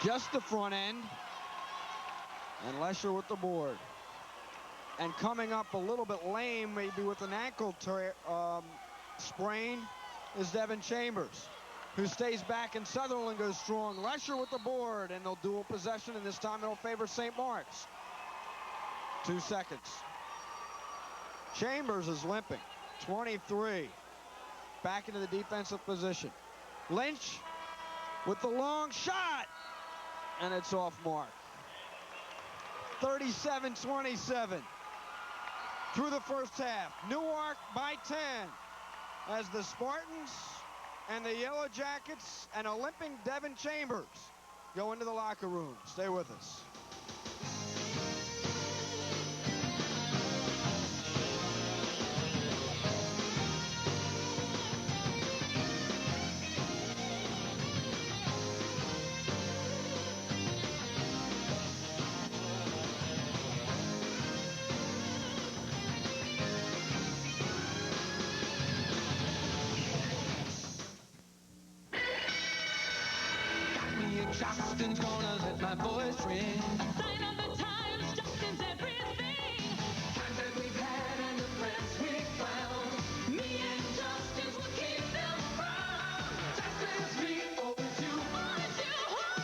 Just the front end. And Lesher with the board. And coming up a little bit lame, maybe with an ankle sprain, is Devin Chambers, who stays back, and Sutherland goes strong. Lesher with the board, and they'll dual possession, and this time it'll favor St. Mark's. 2 seconds. Chambers is limping. 23. Back into the defensive position. Lynch with the long shot, and it's off mark. 37-27. Through the first half, Newark by 10 as the Spartans and the Yellow Jackets and a limping Devin Chambers go into the locker room. Stay with us.
Justin's gonna let my voice ring.
Sign of the times, Justin's everything.
Times that we've had and the friends we found.
Me and Justin's will keep them from.
Justin's me, always you.
Always you home.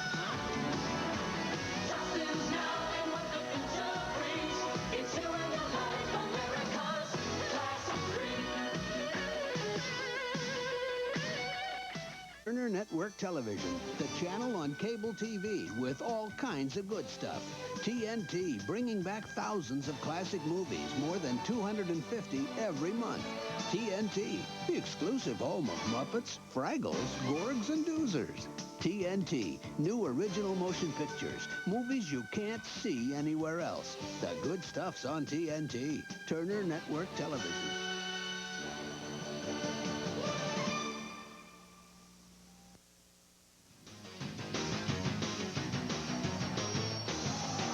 Justin's now and what the future brings. It's you and your life, America's classic dream.
Turner Network Television, the channel on cable TV with all kinds of good stuff. TNT, bringing back thousands of classic movies, more than 250 every month. TNT, the exclusive home of Muppets, Fraggles, Gorgs, and Doozers. TNT, new original motion pictures, movies you can't see anywhere else. The good stuff's on TNT, Turner Network Television.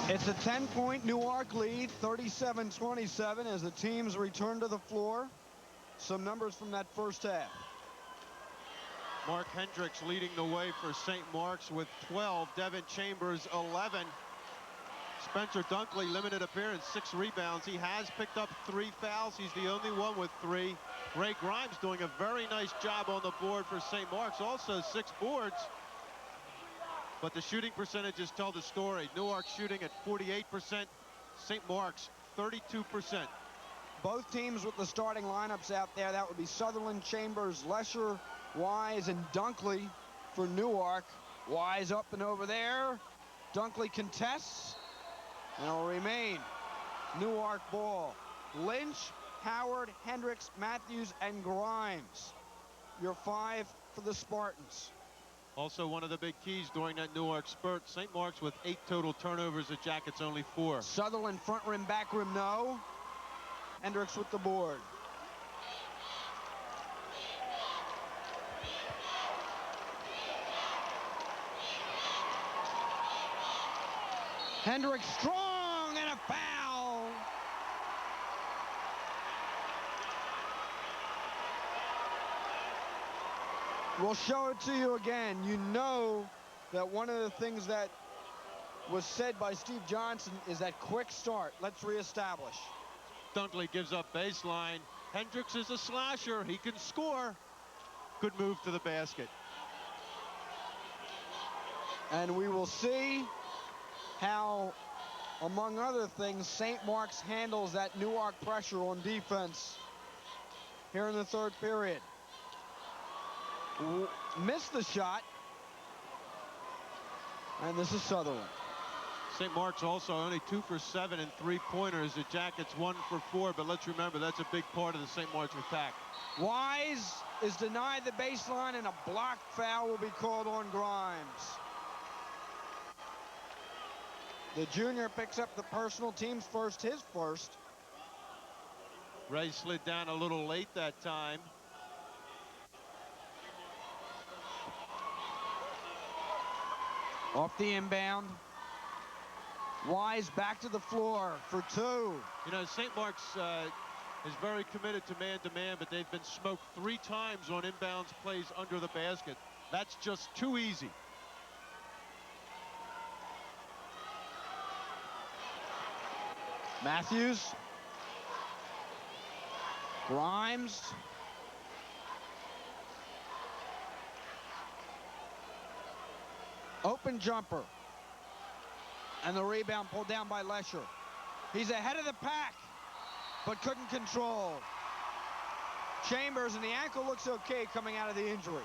It's a 10-point Newark lead, 37-27, as the teams return to the floor. Some numbers from that first half.
Mark Hendricks leading the way for St. Mark's with 12. Devin Chambers, 11. Spencer Dunkley, limited appearance, 6 rebounds. He has picked up 3 fouls. He's the only one with 3. Ray Grimes doing a very nice job on the board for St. Mark's. Also 6 boards. But the shooting percentages tell the story. Newark shooting at 48%. St. Mark's 32%.
Both teams with the starting lineups out there. That would be Sutherland, Chambers, Lesher, Wise, and Dunkley for Newark. Wise up and over there. Dunkley contests. And it'll remain Newark ball. Lynch, Howard, Hendricks, Matthews, and Grimes. Your 5 for the Spartans.
Also, one of the big keys during that Newark spurt, St. Mark's with 8 total turnovers, the Jackets only 4.
Sutherland front rim, back rim, no. Hendricks with the board. Hendricks strong and a foul. We'll show it to you again. You know that one of the things that was said by Steve Johnson is that quick start. Let's reestablish.
Dunkley gives up baseline. Hendricks is a slasher. He can score. Good move to the basket.
And we will see how, among other things, St. Mark's handles that Newark pressure on defense here in the third period. Missed the shot. And this is Sutherland.
St. Mark's also only 2 for 7 in 3-pointers. The Jackets 1 for 4, but let's remember that's a big part of the St. Mark's attack.
Wise is denied the baseline, and a block foul will be called on Grimes. The junior picks up the personal, team's first, his first.
Ray slid down a little late that time.
Off the inbound. Wise back to the floor for 2.
You know, St. Mark's is very committed to man-to-man, but they've been smoked 3 times on inbounds plays under the basket. That's just too easy.
Matthews. Grimes. Open jumper. And the rebound pulled down by Lesher. He's ahead of the pack, but couldn't control. Chambers, and the ankle looks okay coming out of the injury.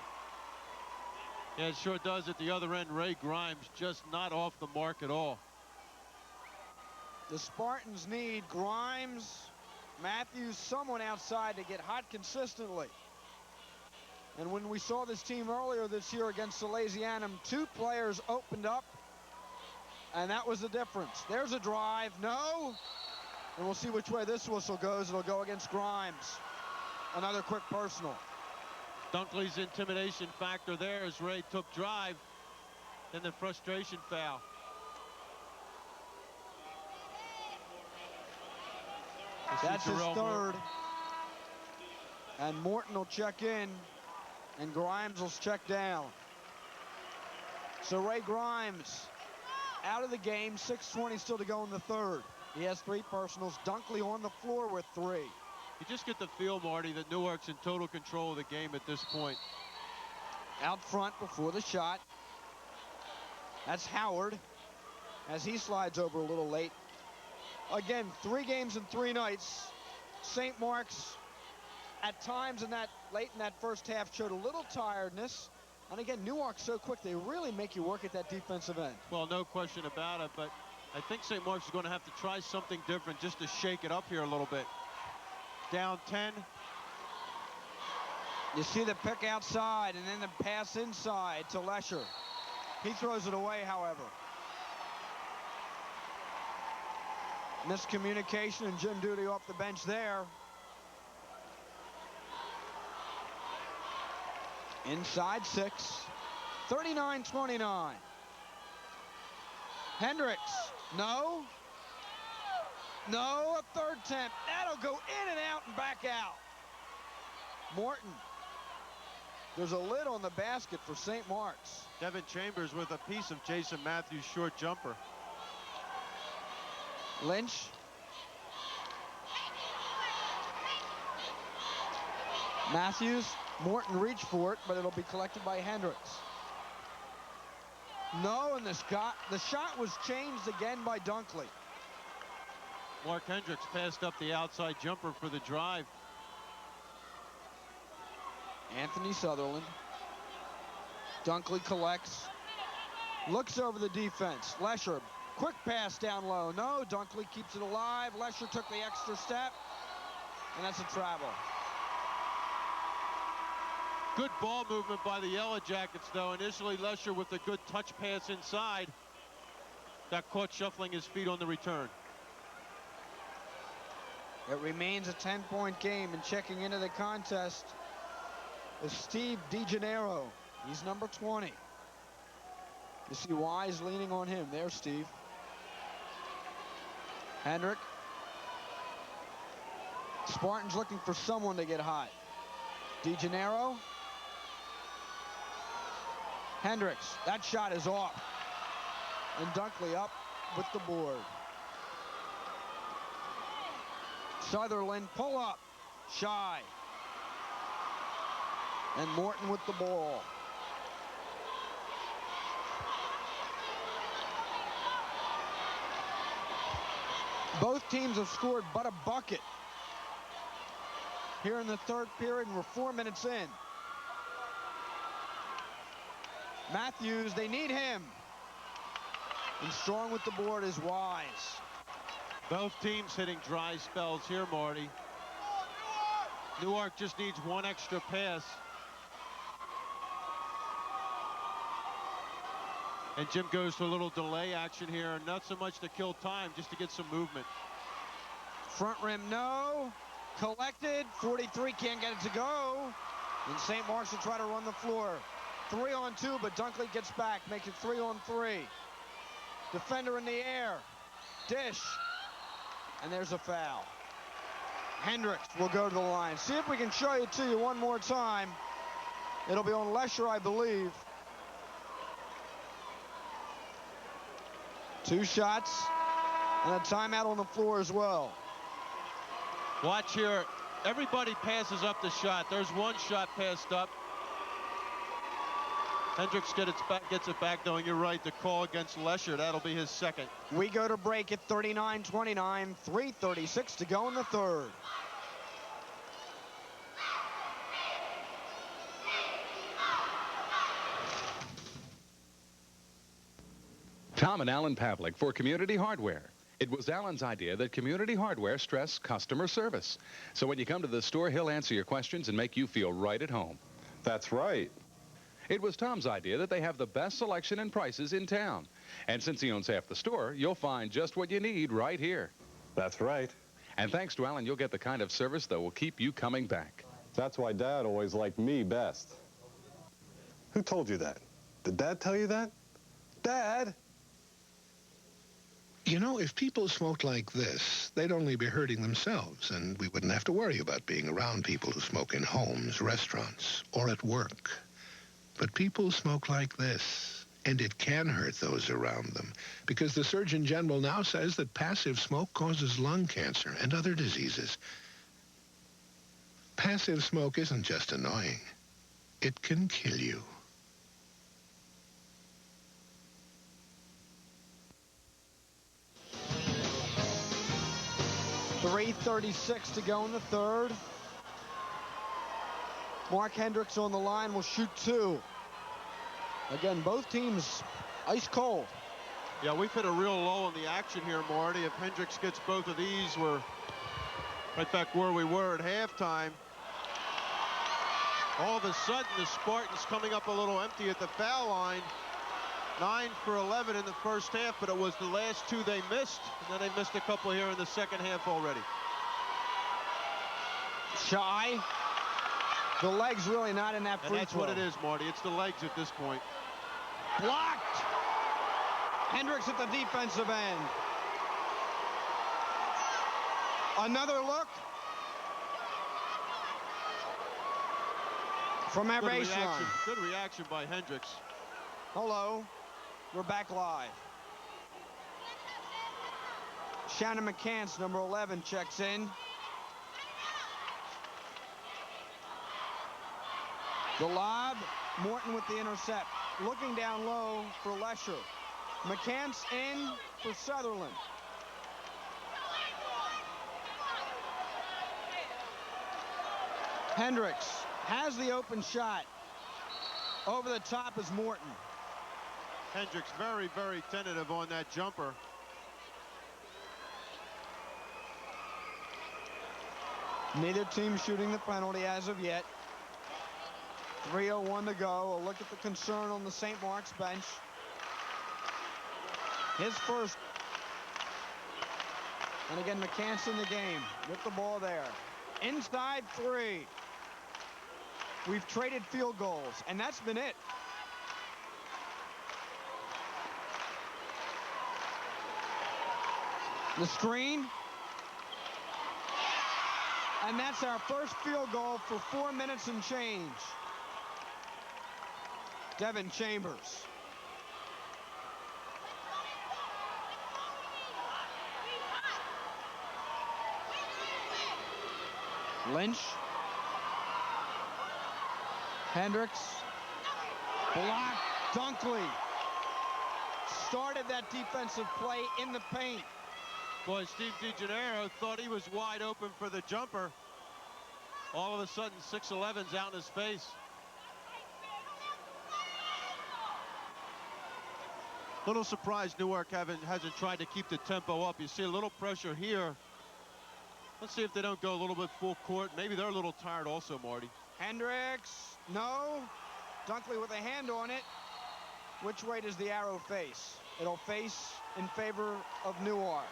Yeah, it sure does. At the other end, Ray Grimes just not off the mark at all.
The Spartans need Grimes, Matthews, someone outside to get hot consistently. And when we saw this team earlier this year against Salesianum, 2 players opened up, and that was the difference. There's a drive, no. And we'll see which way this whistle goes. It'll go against Grimes. Another quick personal.
Dunkley's intimidation factor there as Ray took drive, then the frustration foul.
That's his third. And Morton will check in, and Grimes will check down. So Ray Grimes out of the game, 6:20 still to go in the third. He has 3 personals. Dunkley on the floor with 3.
You just get the feel, Marty, that Newark's in total control of the game at this point.
Out front before the shot. That's Howard as he slides over a little late. Again, 3 games in 3 nights. St. Mark's at times late in that first half showed a little tiredness. And again, Newark's so quick, they really make you work at that defensive end.
Well, no question about it, but I think St. Mark's is going to have to try something different just to shake it up here a little bit. Down 10.
You see the pick outside and then the pass inside to Lesher. He throws it away, however. Miscommunication, and Jim Duty off the bench there. Inside 6. 39-29. Hendricks. No. No, a third attempt. That'll go in and out and back out. Morton. There's a lid on the basket for St. Mark's.
Devin Chambers with a piece of Jason Matthews' short jumper.
Lynch. Matthews. Morton reached for it, but it'll be collected by Hendricks. No, and the shot was changed again by Dunkley.
Mark Hendricks passed up the outside jumper for the drive.
Anthony Sutherland. Dunkley collects. Looks over the defense. Lesher, quick pass down low. No, Dunkley keeps it alive. Lesher took the extra step, and that's a travel.
Good ball movement by the Yellow Jackets, though. Initially, Lesher with a good touch pass inside. Got caught shuffling his feet on the return.
It remains a 10-point game, and checking into the contest is Steve DeGennaro. He's number 20. You see Wise leaning on him. There's Steve. Hendrick. Spartans looking for someone to get hot. DeGennaro. Hendricks. That shot is off. And Dunkley up with the board. Sutherland, pull up. Shy. And Morton with the ball. Both teams have scored but a bucket here in the third period, and we're 4 minutes in. Matthews, they need him. And strong with the board is Wise.
Both teams hitting dry spells here, Marty. Newark just needs one extra pass. And Jim goes to a little delay action here, not so much to kill time, just to get some movement.
Front rim, no. Collected, 43, can't get it to go. And St. Mark's will try to run the floor. 3-on-2, but Dunkley gets back, makes it 3-on-3. Defender in the air. Dish. And there's a foul. Hendricks will go to the line. See if we can show it to you one more time. It'll be on Lesher, I believe. 2 shots and a timeout on the floor as well.
Watch here. Everybody passes up the shot. There's one shot passed up. Hendricks gets it back, though, and you're right. The call against Lesher, that'll be his second.
We go to break at 39-29, 3:36 to go in the third.
Tom and Alan Pavlik for Community Hardware. It was Alan's idea that Community Hardware stress customer service. So when you come to the store, he'll answer your questions and make you feel right at home.
That's right.
It was Tom's idea that they have the best selection and prices in town. And since he owns half the store, you'll find just what you need right here.
That's right.
And thanks to Alan, you'll get the kind of service that will keep you coming back.
That's why Dad always liked me best. Who told you that? Did Dad tell you that? Dad!
You know, if people smoked like this, they'd only be hurting themselves, and we wouldn't have to worry about being around people who smoke in homes, restaurants, or at work. But people smoke like this, and it can hurt those around them, because the Surgeon General now says that passive smoke causes lung cancer and other diseases. Passive smoke isn't just annoying. It can kill you.
.336 to go in the third. Mark Hendricks on the line will shoot 2. Again, both teams ice cold.
Yeah, we've hit a real low in the action here, Marty. If Hendricks gets both of these, we're right back where we were at halftime. All of a sudden, the Spartans coming up a little empty at the foul line. 9 for 11 in the first half, but it was the last 2 they missed, and then they missed a couple here in the second half already.
Shy. The legs really not in that free throw.
And that's what it is, Marty. It's the legs at this point.
Blocked. Hendricks at the defensive end. Another look. From our baseline.
Good reaction by Hendricks.
Hello. We're back live. Shannon McCants, number 11, checks in. The lob, Morton with the intercept. Looking down low for Lesher. McCants in for Sutherland. Hendricks has the open shot. Over the top is Morton.
Hendricks very, very tentative on that jumper.
Neither team shooting the penalty as of yet. 3:01 to go. A look at the concern on the St. Mark's bench. His first. And again, McCants in the game with the ball there. Inside 3. We've traded field goals, and that's been it. The screen. And that's our first field goal for 4 minutes and change. Devin Chambers. Lynch. Hendricks. Block. Dunkley. Started that defensive play in the paint.
Boy, Steve DeGennaro thought he was wide open for the jumper. All of a sudden, 6'11's out in his face. Little surprised Newark hasn't tried to keep the tempo up. You see a little pressure here. Let's see if they don't go a little bit full court. Maybe they're a little tired also, Marty.
Hendricks, no. Dunkley with a hand on it. Which way does the arrow face? It'll face in favor of Newark.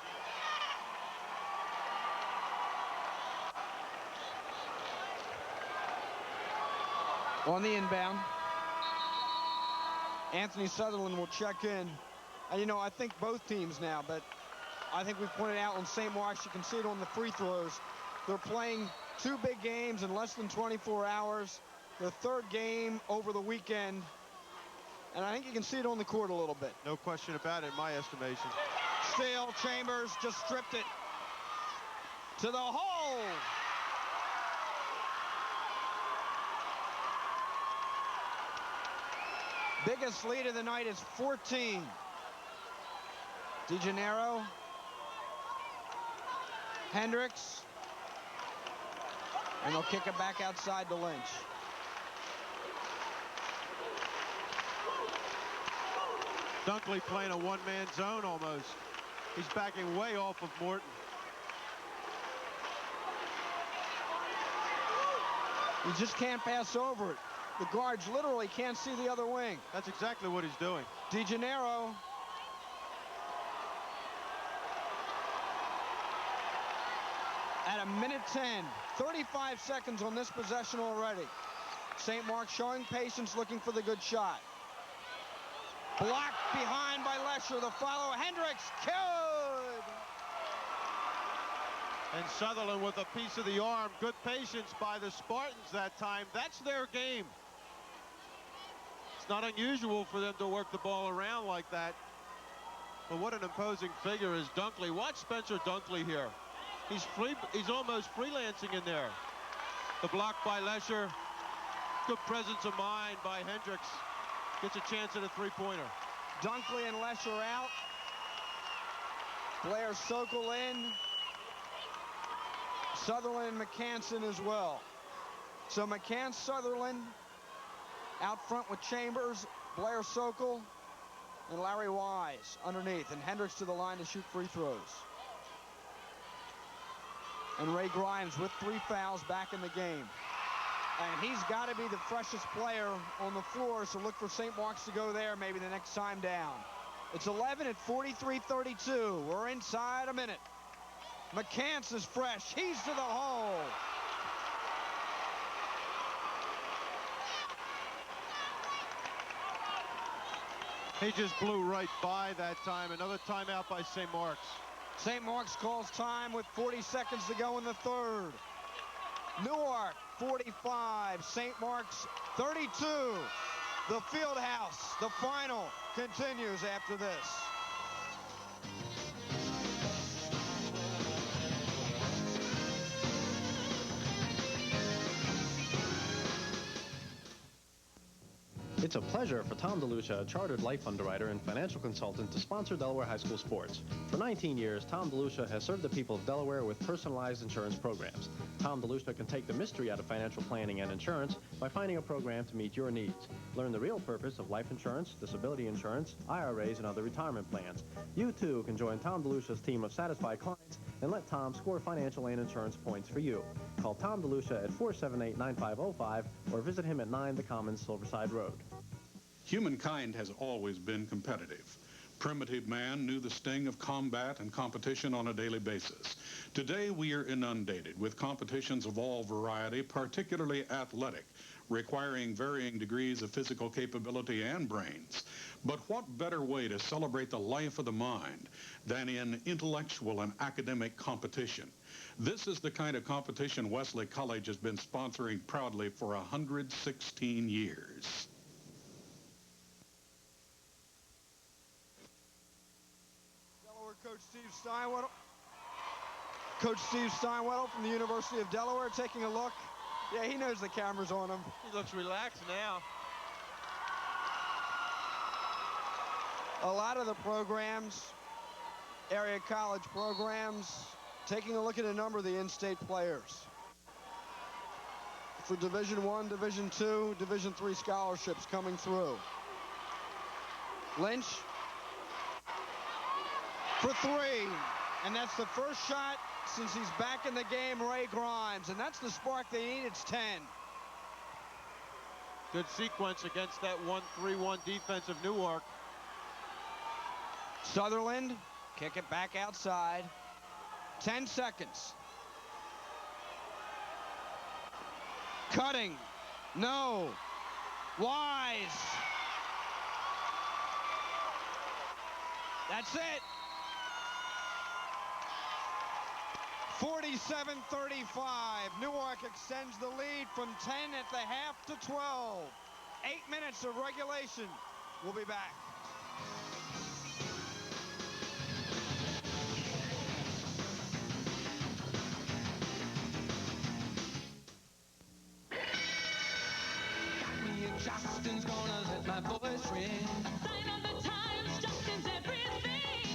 On the inbound, Anthony Sutherland will check in. And, you know, I think both teams now, but I think we pointed out on St. Mark's, you can see it on the free throws. They're playing 2 big games in less than 24 hours. The third game over the weekend. And I think you can see it on the court a little bit.
No question about it, in my estimation.
Still, Chambers just stripped it to the hole. Biggest lead of the night is 14. DeGennaro. Hendricks. And they'll kick it back outside to Lynch.
Dunkley playing a one-man zone almost. He's backing way off of Morton.
You just can't pass over it. The guards literally can't see the other wing.
That's exactly what he's doing.
DeGennaro. At a minute 10, 35 seconds on this possession already. St. Mark showing patience, looking for the good shot. Blocked behind by Lesher. The follow. Hendricks. Good.
And Sutherland with a piece of the arm. Good patience by the Spartans that time. That's their game. It's not unusual for them to work the ball around like that. But what an imposing figure is Dunkley. Watch Spencer Dunkley here. He's almost freelancing in there. The block by Lesher. Good presence of mind by Hendricks. Gets a chance at a three-pointer.
Dunkley and Lesher out. Blair Sokol in. Sutherland and McCanson as well. So McCann, Sutherland out front with Chambers, Blair Sokol, and Larry Wise underneath. And Hendricks to the line to shoot free throws. And Ray Grimes with 3 fouls back in the game. And he's got to be the freshest player on the floor, so look for St. Mark's to go there maybe the next time down. It's 11 at 43-32. We're inside a minute. McCants is fresh. He's to the hole.
He just blew right by that time. Another timeout by St. Mark's.
St. Mark's calls time with 40 seconds to go in the third. Newark 45, St. Mark's 32. The Fieldhouse, the final, continues after this.
It's a pleasure for Tom DeLucia, a chartered life underwriter and financial consultant, to sponsor Delaware High School sports. For 19 years, Tom DeLucia has served the people of Delaware with personalized insurance programs. Tom DeLucia can take the mystery out of financial planning and insurance by finding a program to meet your needs. Learn the real purpose of life insurance, disability insurance, IRAs, and other retirement plans. You, too, can join Tom DeLucia's team of satisfied clients and let Tom score financial and insurance points for you. Call Tom DeLucia at 478-9505 or visit him at 9 The Commons, Silverside Road.
Humankind has always been competitive. Primitive man knew the sting of combat and competition on a daily basis. Today we are inundated with competitions of all variety, particularly athletic, requiring varying degrees of physical capability and brains. But what better way to celebrate the life of the mind than in intellectual and academic competition? This is the kind of competition Wesley College has been sponsoring proudly for 116 years.
Delaware coach Steve Steinwettle. Coach Steve Steinwettle from the University of Delaware taking a look. Yeah, he knows the camera's on him.
He looks relaxed now.
A lot of the programs, area college programs, taking a look at a number of the in-state players. For Division I, Division II, Division III scholarships coming through. Lynch for three, and that's the first shot since he's back in the game, Ray Grimes, and that's the spark they need. It's 10.
Good sequence against that 1-3-1 defense of Newark.
Sutherland, kick it back outside. 10 seconds. Cutting, no. Wise. That's it. 47-35. Newark extends the lead from 10 at the half to 12. 8 minutes of regulation. We'll be back.
Me and Justin's gonna let my voice ring. A sign of the times, Justin's everything.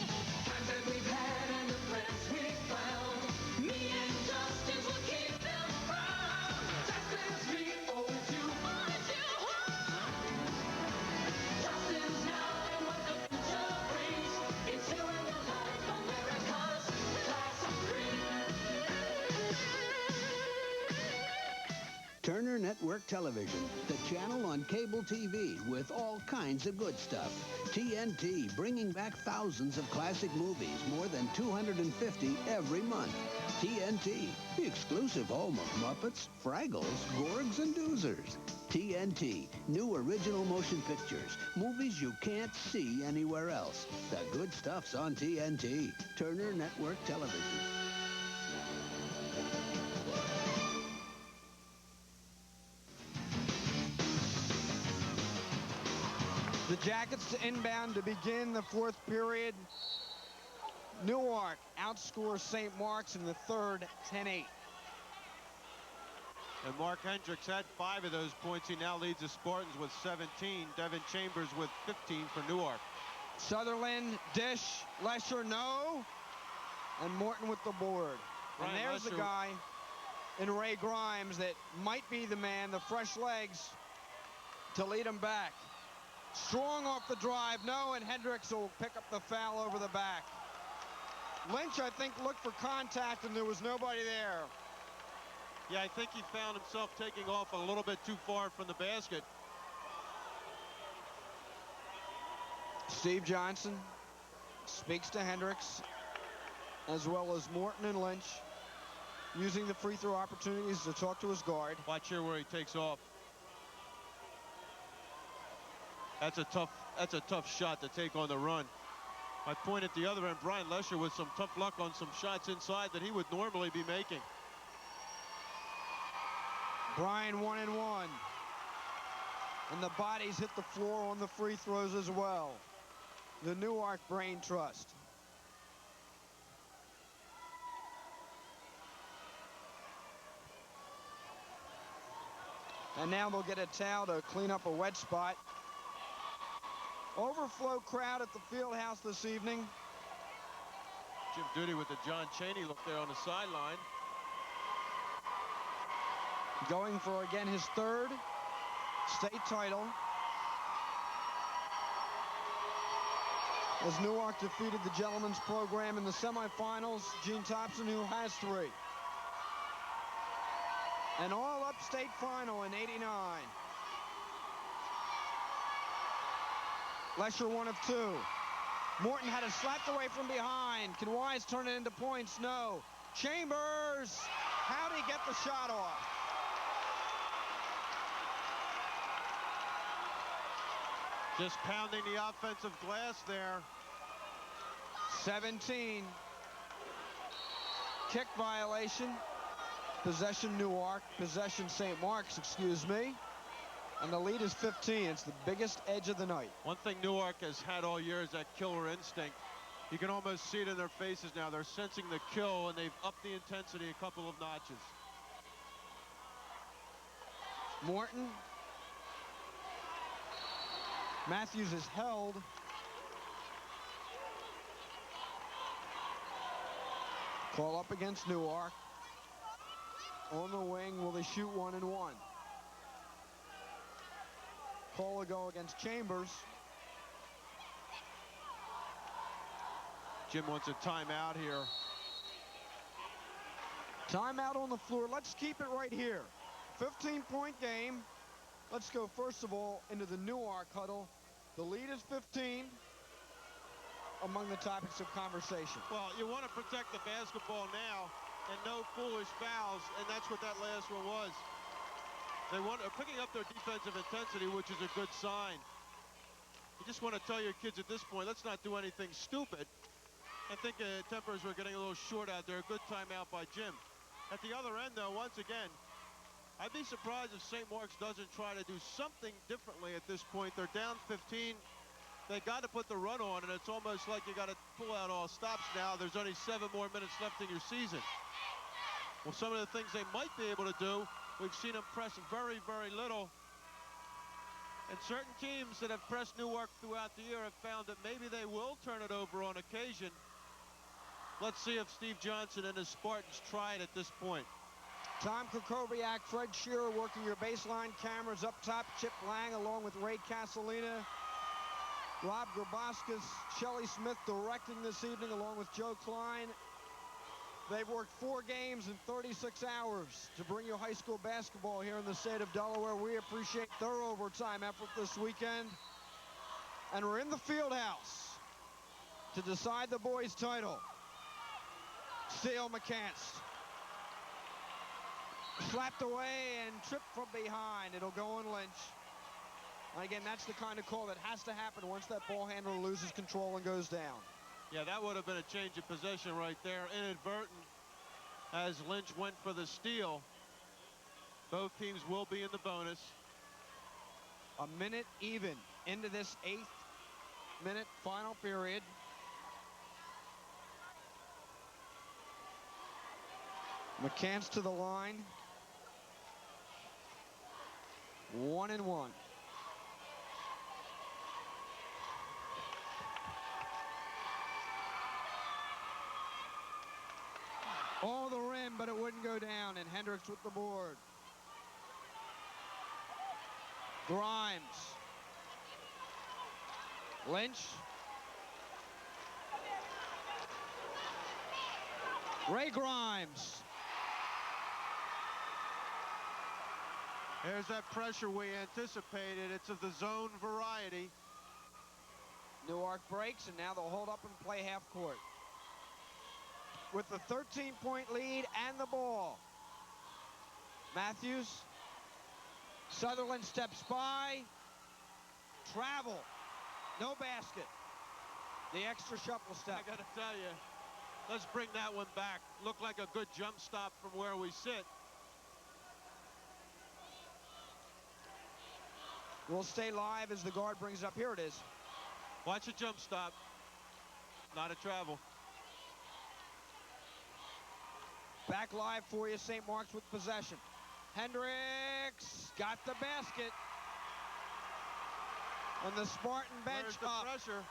Times that we've had and the friends we've found. Me and Justin's will keep them around. Justin's me, always you, home. Justin's now and what the future brings. It's you and the life, America's class of green.
Turner Network Television, the channel on cable TV with all kinds of good stuff. TNT, bringing back thousands of classic movies, more than 250 every month. TNT, the exclusive home of Muppets, Fraggles, Gorgs, and Doozers. TNT, new original motion pictures, movies you can't see anywhere else. The good stuff's on TNT, Turner Network Television.
The Jackets to inbound to begin the fourth period. Newark outscores St. Mark's in the third, 10-8.
And Mark Hendricks had 5 of those points. He now leads the Spartans with 17. Devin Chambers with 15 for Newark.
Sutherland, dish, Lesher, no. And Morton with the board.
Brian
and there's
Lesher.
the guy in Ray Grimes that might be the man, the fresh legs, to lead him back. Strong off the drive, no, and Hendricks will pick up the foul over the back. Lynch, I think, looked for contact, and there was nobody there.
Yeah, I think he found himself taking off a little bit too far from the basket.
Steve Johnson speaks to Hendricks, as well as Morton and Lynch, using the free throw opportunities to talk to his guard.
Watch here where he takes off. That's a tough shot to take on the run. My point at the other end, Brian Lesher with some tough luck on some shots inside that he would normally be making.
Brian 1-and-1. And the bodies hit the floor on the free throws as well. The Newark Brain Trust. And now they'll get a towel to clean up a wet spot. Overflow crowd at the field house this evening.
Jim Duty with the John Chaney look there on the sideline.
Going for, again, his third state title. as Newark defeated the gentlemen's program in the semifinals. Gene Thompson, who has 3. An all-upstate final in '89. Lesher 1 of 2. Morton had it slapped away from behind. Can Wise turn it into points? No. Chambers, how'd he get the shot off?
Just pounding the offensive glass there.
17. Kick violation. Possession Newark. Possession St. Mark's, excuse me. And the lead is 15. It's the biggest edge of the night.
One thing Newark has had all year is that killer instinct. You can almost see it in their faces now. They're sensing the kill, and they've upped the intensity a couple of notches.
Morton. Matthews is held. Call up against Newark. On the wing, will they shoot 1 and 1? Call will go against Chambers.
Jim wants a timeout here.
Timeout on the floor. Let's keep it right here. 15-point game. Let's go, first of all, into the Newark huddle. The lead is 15 among the topics of conversation.
Well, you want to protect the basketball now and no foolish fouls, and that's what that last one was. They are picking up their defensive intensity, which is a good sign. You just want to tell your kids at this point, let's not do anything stupid. I think tempers were getting a little short out there. A good timeout by Jim. At the other end, though, once again, I'd be surprised if St. Mark's doesn't try to do something differently at this point. They're down 15. They got to put the run on, and it's almost like you got to pull out all stops now. There's only 7 more minutes left in your season. Well, some of the things they might be able to do, we've seen them press very, very little. And certain teams that have pressed Newark throughout the year have found that maybe they will turn it over on occasion. Let's see if Steve Johnson and his Spartans try it at this point.
Tom Krakowiak, Fred Shearer working your baseline cameras up top. Chip Lang along with Ray Casalina. Rob Grabowskis, Shelley Smith directing this evening along with Joe Klein. They've worked 4 games in 36 hours to bring you high school basketball here in the state of Delaware. We appreciate their overtime effort this weekend. And we're in the field house to decide the boys' title. Steele McCants. Slapped away and tripped from behind. It'll go on Lynch. And again, that's the kind of call that has to happen once that ball handler loses control and goes down.
Yeah, that would have been a change of possession right there. Inadvertent as Lynch went for the steal. Both teams will be in the bonus.
A minute even into this 8th minute final period. McCants to the line. 1 and 1. All the rim, but it wouldn't go down, and Hendricks with the board. Grimes. Lynch. Ray Grimes.
There's that pressure we anticipated. It's of the zone variety.
Newark breaks, and now they'll hold up and play half court. With the 13-point lead and the ball. Matthews. Sutherland steps by. Travel. No basket. The extra shuffle step.
I got to tell you, let's bring that one back. Looked like a good jump stop from where we sit.
We'll stay live as the guard brings up. Here it is.
Watch a jump stop. Not a travel.
Back live for you, St. Mark's with possession. Hendricks got the basket. And the Spartan bench
Where's the
up.
pressure?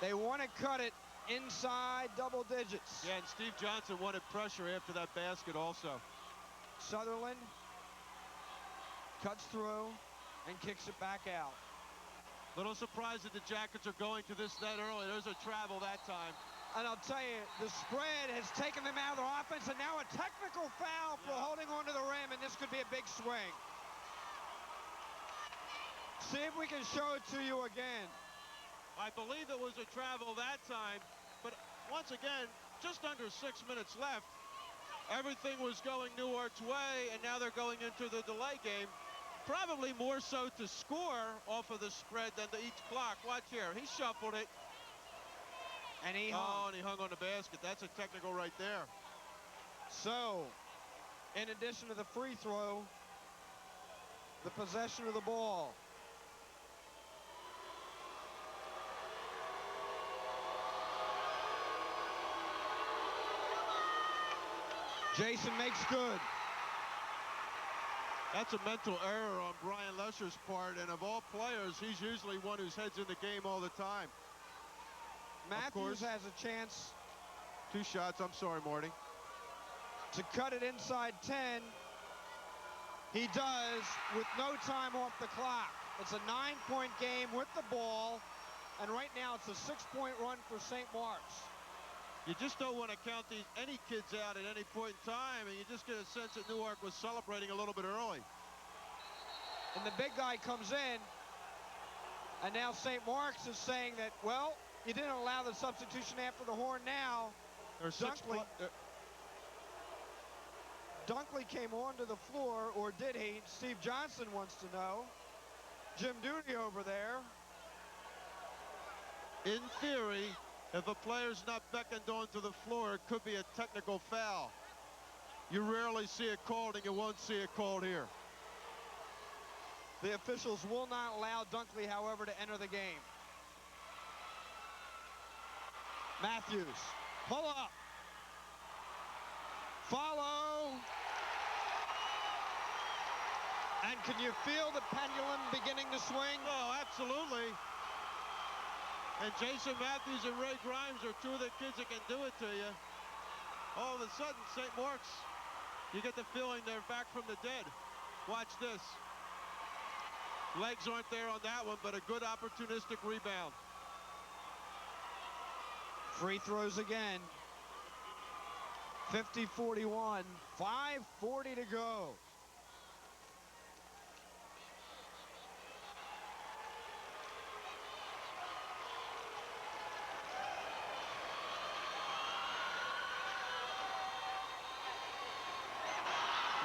They want to cut it inside double digits.
Yeah, and Steve Johnson wanted pressure after that basket also.
Sutherland cuts through and kicks it back out.
Little surprised that the Jackets are going to this that early. There's a travel that time.
And I'll tell you, the spread has taken them out of their offense, and now a technical foul for holding onto the rim, and this could be a big swing. See if we can show it to you again.
I believe it was a travel that time, but once again, just under 6 minutes left. Everything was going Newark's way, and now they're going into the delay game. Probably more so to score off of the spread than to each clock. Watch here. He shuffled it.
And he
hung.
hung.
And he hung on the basket. That's a technical right there.
So, in addition to the free throw, the possession of the ball. Jason makes good.
That's a mental error on Brian Lesher's part, and of all players, he's usually one whose head's in the game all the time.
Matthews has a chance.
2 shots. I'm sorry, Marty.
To cut it inside 10. He does with no time off the clock. It's a 9-point game with the ball, and right now it's a 6-point run for St. Mark's.
You just don't want to count any kids out at any point in time, and you just get a sense that Newark was celebrating a little bit early.
And the big guy comes in, and now St. Mark's is saying that, well, you didn't allow the substitution after the horn now. Dunkley came onto the floor, or did he? Steve Johnson wants to know. Jim Duty over there.
In theory, if a player's not beckoned onto the floor, it could be a technical foul. You rarely see it called, and you won't see it called here.
The officials will not allow Dunkley, however, to enter the game. Matthews, pull up. Follow. And can you feel the pendulum beginning to swing?
Oh, absolutely. And Jason Matthews and Ray Grimes are 2 of the kids that can do it to you. All of a sudden, St. Mark's, you get the feeling they're back from the dead. Watch this. Legs aren't there on that one, but a good opportunistic rebound.
Free throws again. 50-41, 5:40 to go.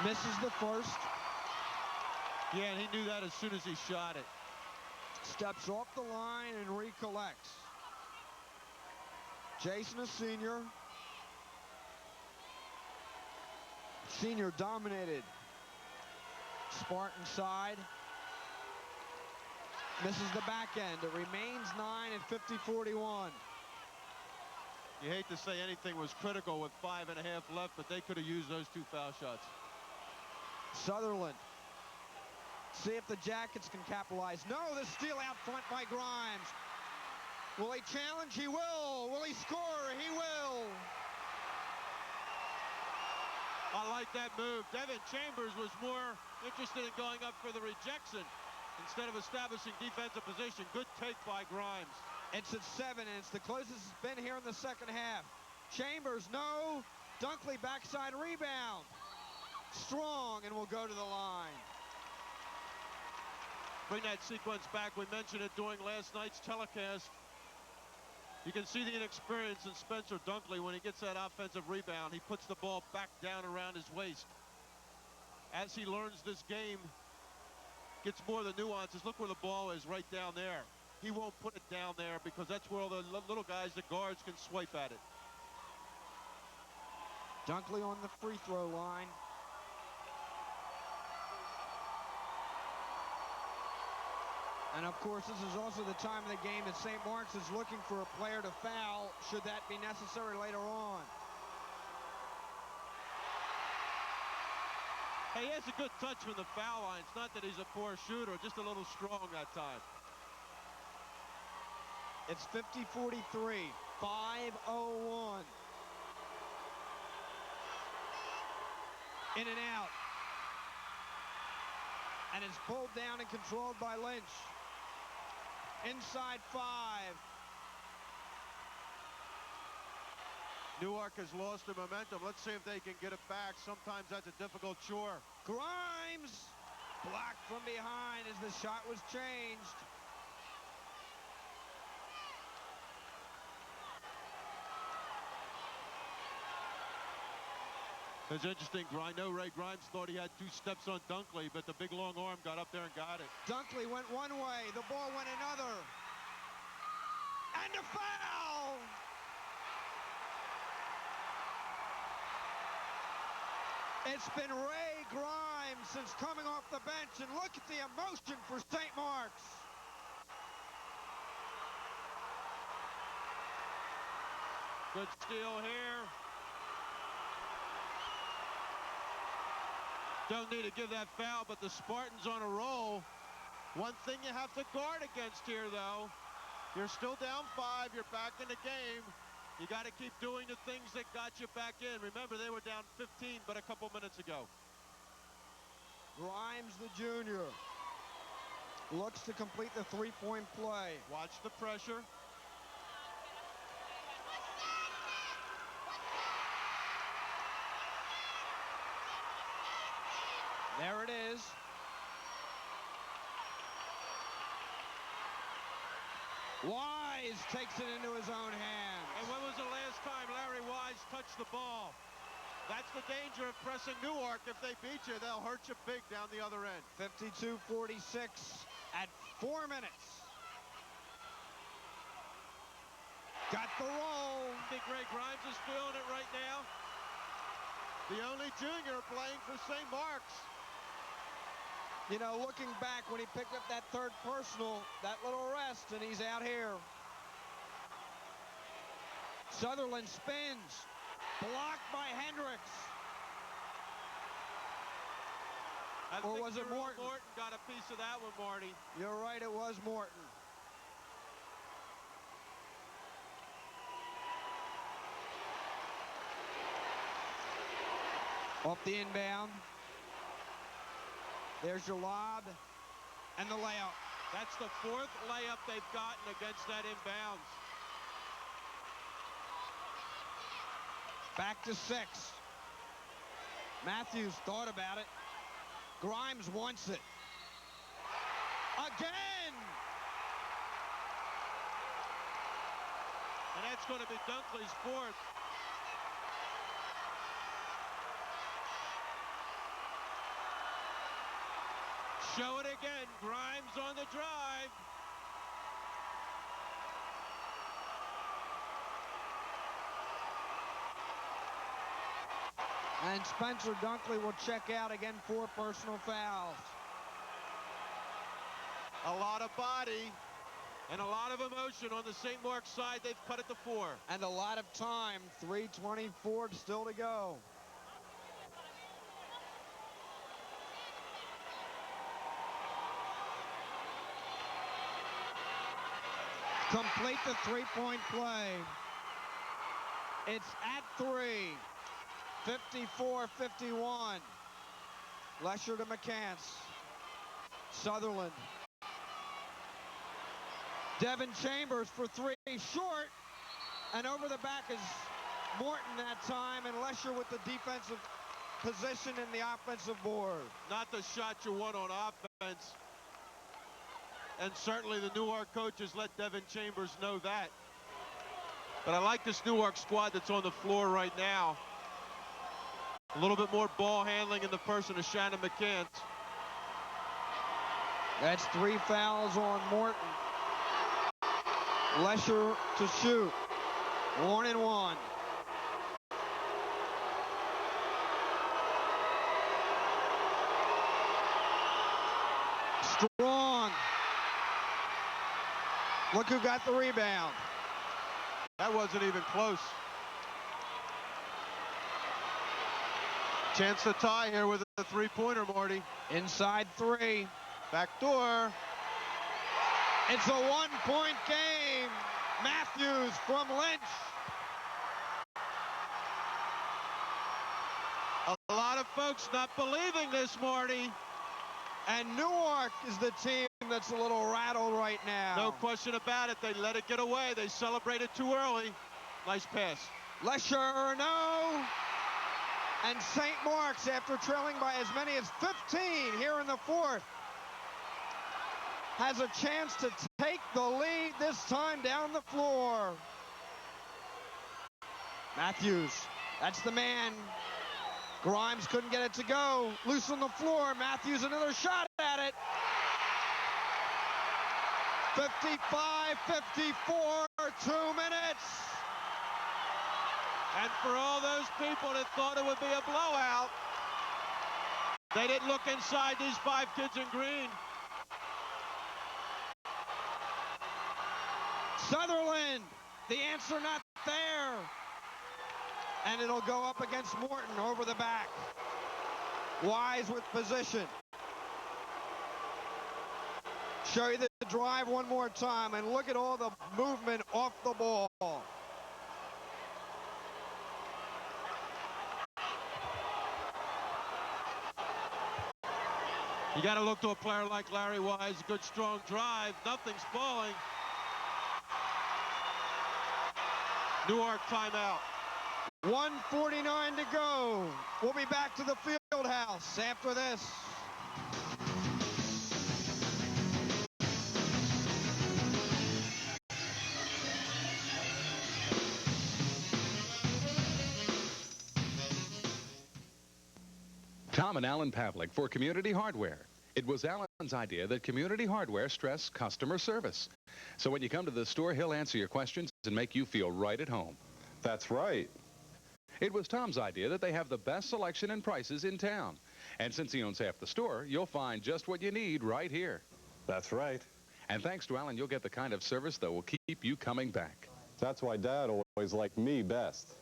Misses the first.
Yeah, and he knew that as soon as he shot it.
Steps off the line and recollects. Jason, a senior. Senior dominated Spartan side. Misses the back end. It remains 9 at 50-41.
You hate to say anything was critical with 5.5 left, but they could have used those 2 foul shots.
Sutherland. See if the Jackets can capitalize. No, the steal out front by Grimes. Will he challenge? He will. Will he score? He will.
I like that move. Devin Chambers was more interested in going up for the rejection instead of establishing defensive position. Good take by Grimes.
It's at 7, and it's the closest it's been here in the second half. Chambers, no. Dunkley, backside rebound. Strong, and will go to the line.
Bring that sequence back. We mentioned it during last night's telecast. You can see the inexperience in Spencer Dunkley when he gets that offensive rebound. He puts the ball back down around his waist. As he learns this game, gets more of the nuances. Look where the ball is, right down there. He won't put it down there because that's where all the little guys, the guards, can swipe at it.
Dunkley on the free throw line. And of course, this is also the time of the game that St. Mark's is looking for a player to foul, should that be necessary later on.
Hey, he has a good touch from the foul line. It's not that he's a poor shooter, just a little strong that time.
It's 50-43, 5:01. In and out. And it's pulled down and controlled by Lynch. Inside 5.
Newark has lost their momentum. Let's see if they can get it back. Sometimes that's a difficult chore.
Grimes blocked from behind as the shot was changed.
It's interesting. I know Ray Grimes thought he had 2 steps on Dunkley, but the big long arm got up there and got it.
Dunkley went one way. The ball went another. And a foul! It's been Ray Grimes since coming off the bench, and look at the emotion for St. Mark's.
Good steal here. Don't need to give that foul, but the Spartans on a roll. One thing you have to guard against here, though. You're still down 5. You're back in the game. You got to keep doing the things that got you back in. Remember, they were down 15 but a couple minutes ago.
Grimes, the junior, looks to complete the three-point play.
Watch the pressure.
There it is. Wise takes it into his own hands.
And when was the last time Larry Wise touched the ball? That's the danger of pressing Newark. If they beat you, they'll hurt you big down the other end.
52-46 at 4 minutes. Got the roll.
I think Ray Grimes is feeling it right now. The only junior playing for St. Mark's.
You know, looking back when he picked up that third personal, that little rest, and he's out here. Sutherland spins. Blocked by Hendricks. Or was it Morton?
Morton got a piece of that one, Marty.
You're right, it was Morton. Off the inbound. There's your lob and the layup.
That's the 4th layup they've gotten against that inbounds.
Back to 6. Matthews thought about it. Grimes wants it. Again!
And that's going to be Dunkley's 4th. Show it again. Grimes on the drive.
And Spencer Dunkley will check out again for personal fouls.
A lot of body and a lot of emotion on the St. Mark's side. They've cut it to 4.
And a lot of time. 3:24 still to go. Complete the three-point play. It's at 3. 54-51. Lesher to McCants. Sutherland. Devin Chambers for 3. Short. And over the back is Morton that time. And Lesher with the defensive position in the offensive board.
Not the shot you want on offense. And certainly the Newark coaches let Devin Chambers know that. But I like this Newark squad that's on the floor right now. A little bit more ball handling in the person of Shannon McCants.
That's 3 fouls on Morton. Lesher to shoot. 1 and 1. Strong. Look who got the rebound.
That wasn't even close. Chance to tie here with a three-pointer, Marty.
Inside 3.
Back door.
It's a one-point game. Matthews from Lynch.
A lot of folks not believing this, Marty.
And Newark is the team that's a little rattled right now.
No question about it. They let it get away. They celebrated too early. Nice pass.
Lesher, no. And St. Mark's, after trailing by as many as 15 here in the fourth, has a chance to take the lead, this time down the floor. Matthews, that's the man. Grimes couldn't get it to go. Loose on the floor. Matthews, another shot at it. 55-54, 2 minutes.
And for all those people that thought it would be a blowout, they didn't look inside these 5 kids in green.
Sutherland, the answer not there. And it'll go up against Morton over the back. Wise with position. Show you the drive one more time, and look at all the movement off the ball.
You got to look to a player like Larry Wise. Good, strong drive. Nothing's falling. Newark timeout.
1:49 to go. We'll be back to the field house after this.
Tom and Alan Pavlik for Community Hardware. It was Alan's idea that Community Hardware stress customer service. So when you come to the store, he'll answer your questions and make you feel right at home.
That's right.
It was Tom's idea that they have the best selection and prices in town. And since he owns half the store, you'll find just what you need right here.
That's right.
And thanks to Alan, you'll get the kind of service that will keep you coming back.
That's why Dad always liked me best.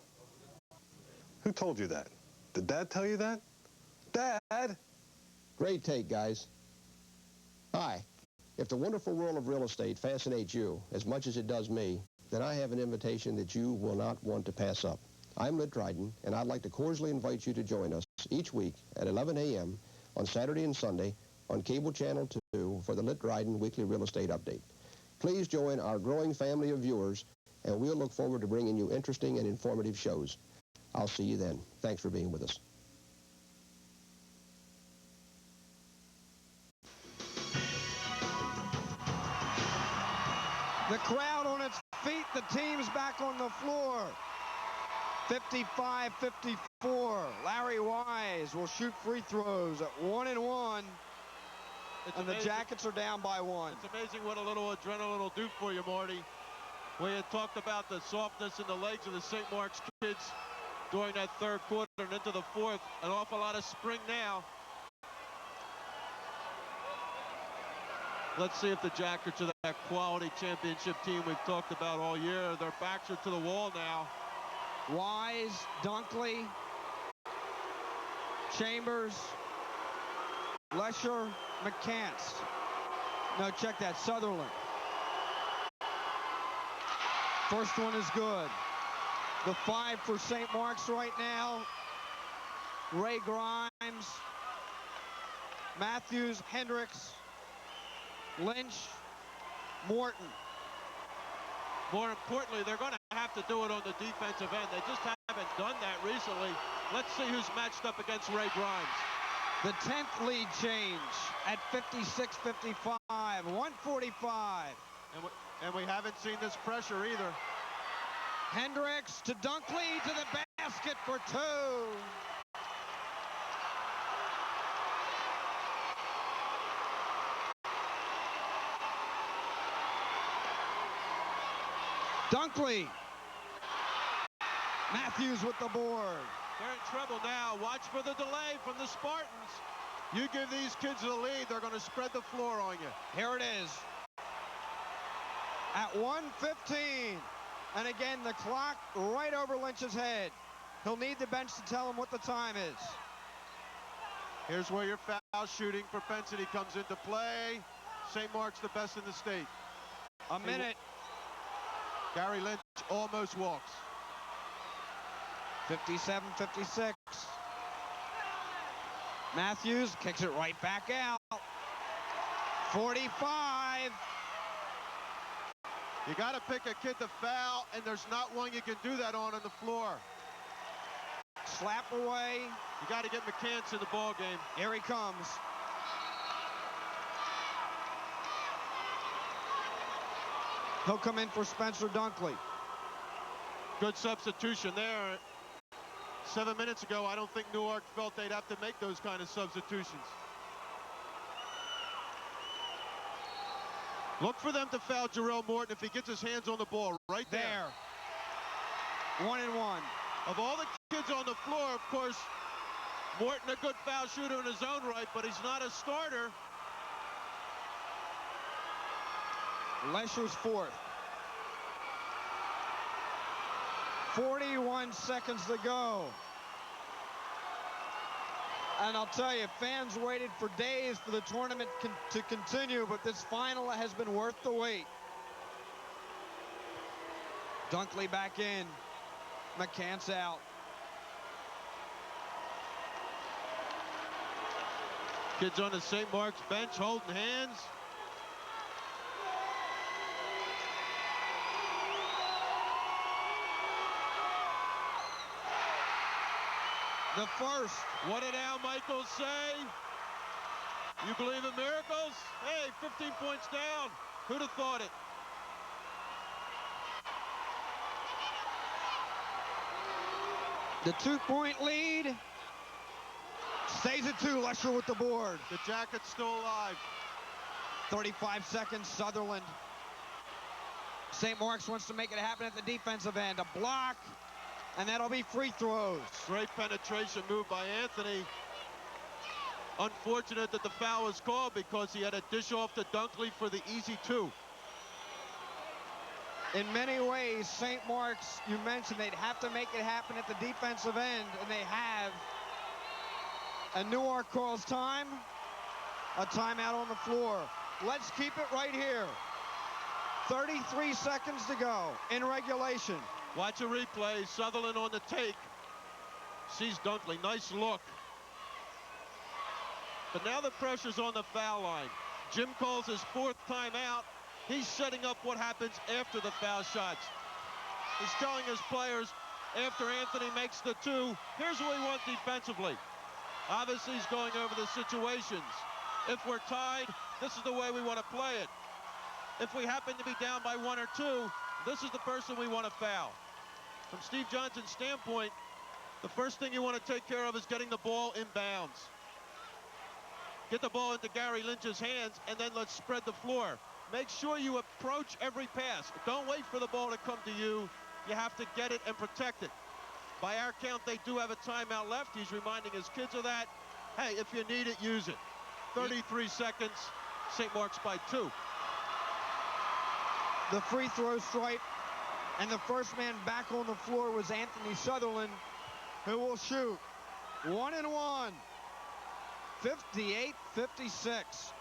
Who told you that? Did Dad tell you that? Dad!
Great take, guys. Hi. If the wonderful world of real estate fascinates you as much as it does me, then I have an invitation that you will not want to pass up. I'm Lit Dryden, and I'd like to cordially invite you to join us each week at 11 a.m. on Saturday and Sunday on Cable Channel 2 for the Lit Dryden Weekly Real Estate Update. Please join our growing family of viewers, and we'll look forward to bringing you interesting and informative shows. I'll see you then. Thanks for being with us.
The crowd on its feet, the team's back on the floor. 55-54. Larry Wise will shoot free throws at 1-1. And the Jackets are down by 1.
It's amazing what a little adrenaline will do for you, Marty. We had talked about the softness in the legs of the St. Mark's kids during that third quarter and into the fourth. An awful lot of spring now. Let's see if the Jackets are that quality championship team we've talked about all year. Their backs are to the wall now.
Wise, Dunkley, Chambers, Lesher, McCants. No, check that, Sutherland. First one is good. The 5 for St. Mark's right now. Ray Grimes, Matthews, Hendricks, Lynch, Morton.
More importantly, they're going to have to do it on the defensive end. They just haven't done that recently. Let's see who's matched up against Ray Grimes.
The 10th lead change at 56-55, 145.
And we haven't seen this pressure either.
Hendricks to Dunkley to the basket for 2. Dunkley. Matthews with the board.
They're in trouble now. Watch for the delay from the Spartans. You give these kids the lead, they're going to spread the floor on you.
Here it is. At 1:15. And again, the clock right over Lynch's head. He'll need the bench to tell him what the time is.
Here's where your foul shooting propensity comes into play. St. Mark's the best in the state.
A minute.
Gary Lynch almost walks.
57-56. Matthews kicks it right back out. 45.
You got to pick a kid to foul, and there's not one you can do that on the floor.
Slap away.
You got to get McCants in the ball game.
Here he comes. He'll come in for Spencer Dunkley.
Good substitution there. 7 minutes ago, I don't think Newark felt they'd have to make those kind of substitutions. Look for them to foul Jarrell Morton if he gets his hands on the ball right there.
1 and 1.
Of all the kids on the floor, of course, Morton a good foul shooter in his own right, but he's not a starter.
Lesher's fourth. 41 seconds to go. And I'll tell you, fans waited for days for the tournament to continue, but this final has been worth the wait. Dunkley back in. McCants out.
Kids on the St. Mark's bench holding hands.
The first.
What did Al Michaels say? You believe in miracles? Hey, 15 points down. Who'd have thought it?
The 2-point lead stays at 2. Lesher with the board.
The Jackets still alive.
35 seconds. Sutherland. St. Mark's wants to make it happen at the defensive end. A block, and that'll be free throws.
Great penetration move by Anthony. Unfortunate that the foul was called because he had a dish off to Dunkley for the easy 2.
In many ways, St. Mark's, you mentioned they'd have to make it happen at the defensive end, and they have. And Newark calls time. A timeout on the floor. Let's keep it right here. 33 seconds to go in regulation.
Watch a replay. Sutherland on the take. Sees Dunkley. Nice look. But now the pressure's on the foul line. Jim calls his 4th timeout. He's setting up what happens after the foul shots. He's telling his players, after Anthony makes the 2, here's what we want defensively. Obviously, he's going over the situations. If we're tied, this is the way we want to play it. If we happen to be down by 1 or 2, this is the person we want to foul. From Steve Johnson's standpoint, the first thing you want to take care of is getting the ball in bounds. Get the ball into Gary Lynch's hands, and then let's spread the floor. Make sure you approach every pass. Don't wait for the ball to come to you. You have to get it and protect it. By our count, they do have a timeout left. He's reminding his kids of that. Hey, if you need it, use it. 33 seconds, St. Mark's by 2.
The free throw stripe, and the first man back on the floor was Anthony Sutherland, who will shoot. 1 and 1. 58-56.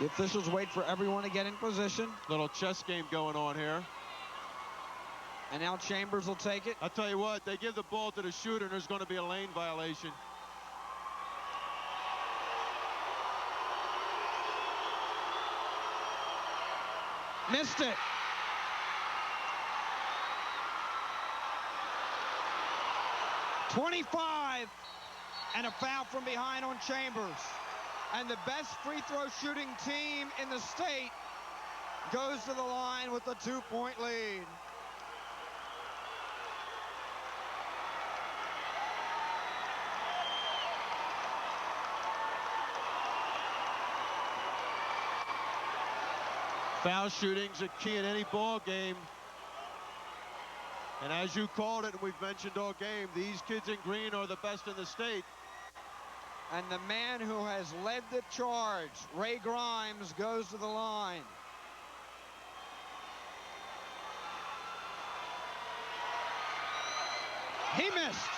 The officials wait for everyone to get in position.
Little chess game going on here.
And now Chambers will take it.
I'll tell you what, they give the ball to the shooter, and there's going to be a lane violation.
Missed it. .25, and a foul from behind on Chambers. And the best free throw shooting team in the state goes to the line with a 2-point lead.
Foul shooting's a key in any ball game. And as you called it, and we've mentioned all game, these kids in green are the best in the state.
And the man who has led the charge, Ray Grimes, goes to the line. He missed.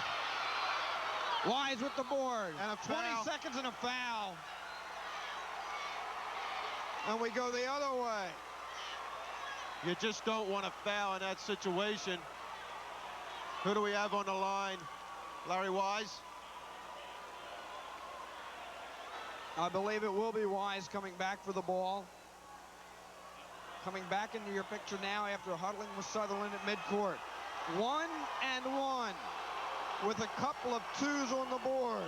Wise with the board.
And a
20
foul.
seconds and a foul. And we go the other way.
You just don't want to foul in that situation. Who do we have on the line? Larry Wise.
I believe it will be Wise coming back for the ball. Coming back into your picture now after huddling with Sutherland at midcourt. 1-1 with a couple of twos on the board.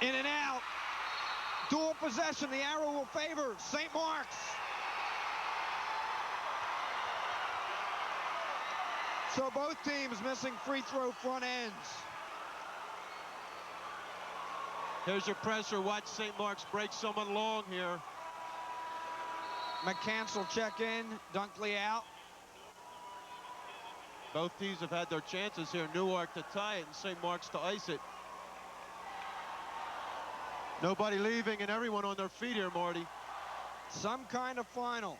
In and out. Dual possession. The arrow will favor St. Mark's. So both teams missing free throw front ends.
Here's your presser. Watch St. Mark's break someone long here.
McCants will check in. Dunkley out.
Both teams have had their chances here. Newark to tie it and St. Mark's to ice it. Nobody leaving and everyone on their feet here, Marty.
Some kind of final.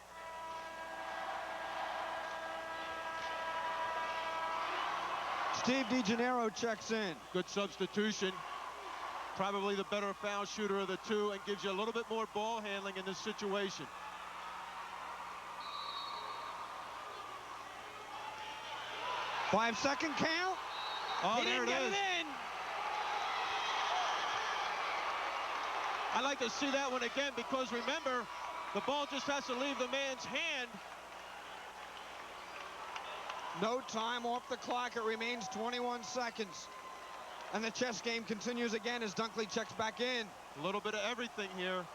Steve DeGennaro checks in.
Good substitution. Probably the better foul shooter of the two and gives you a little bit more ball handling in this situation.
Five-second count.
Oh,
he
there
didn't
it
get
is.
it in.
I like to see that one again because remember, the ball just has to leave the man's hand.
No time off the clock. It remains 21 seconds. And the chess game continues again as Dunkley checks back in.
A little bit of everything here.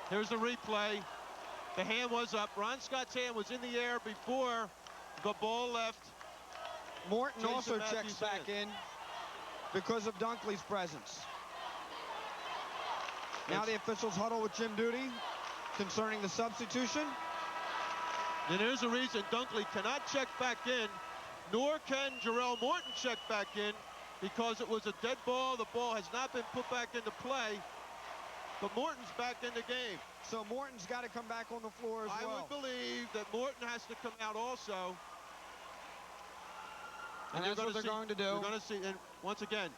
Here's the replay. The hand was up. Ron Scott's hand was in the air before the ball left.
Morton
Jason
also
Matthews'
checks back
hand.
in because of Dunkley's presence. Now the officials huddle with Jim Duty concerning the substitution.
And there's a reason Dunkley cannot check back in, nor can Jarrell Morton check back in, because it was a dead ball. The ball has not been put back into play, but Morton's back in the game.
So Morton's got to come back on the floor as well.
I would believe that Morton has to come out also.
And that's what they're going to do.
You're going to see, and once again,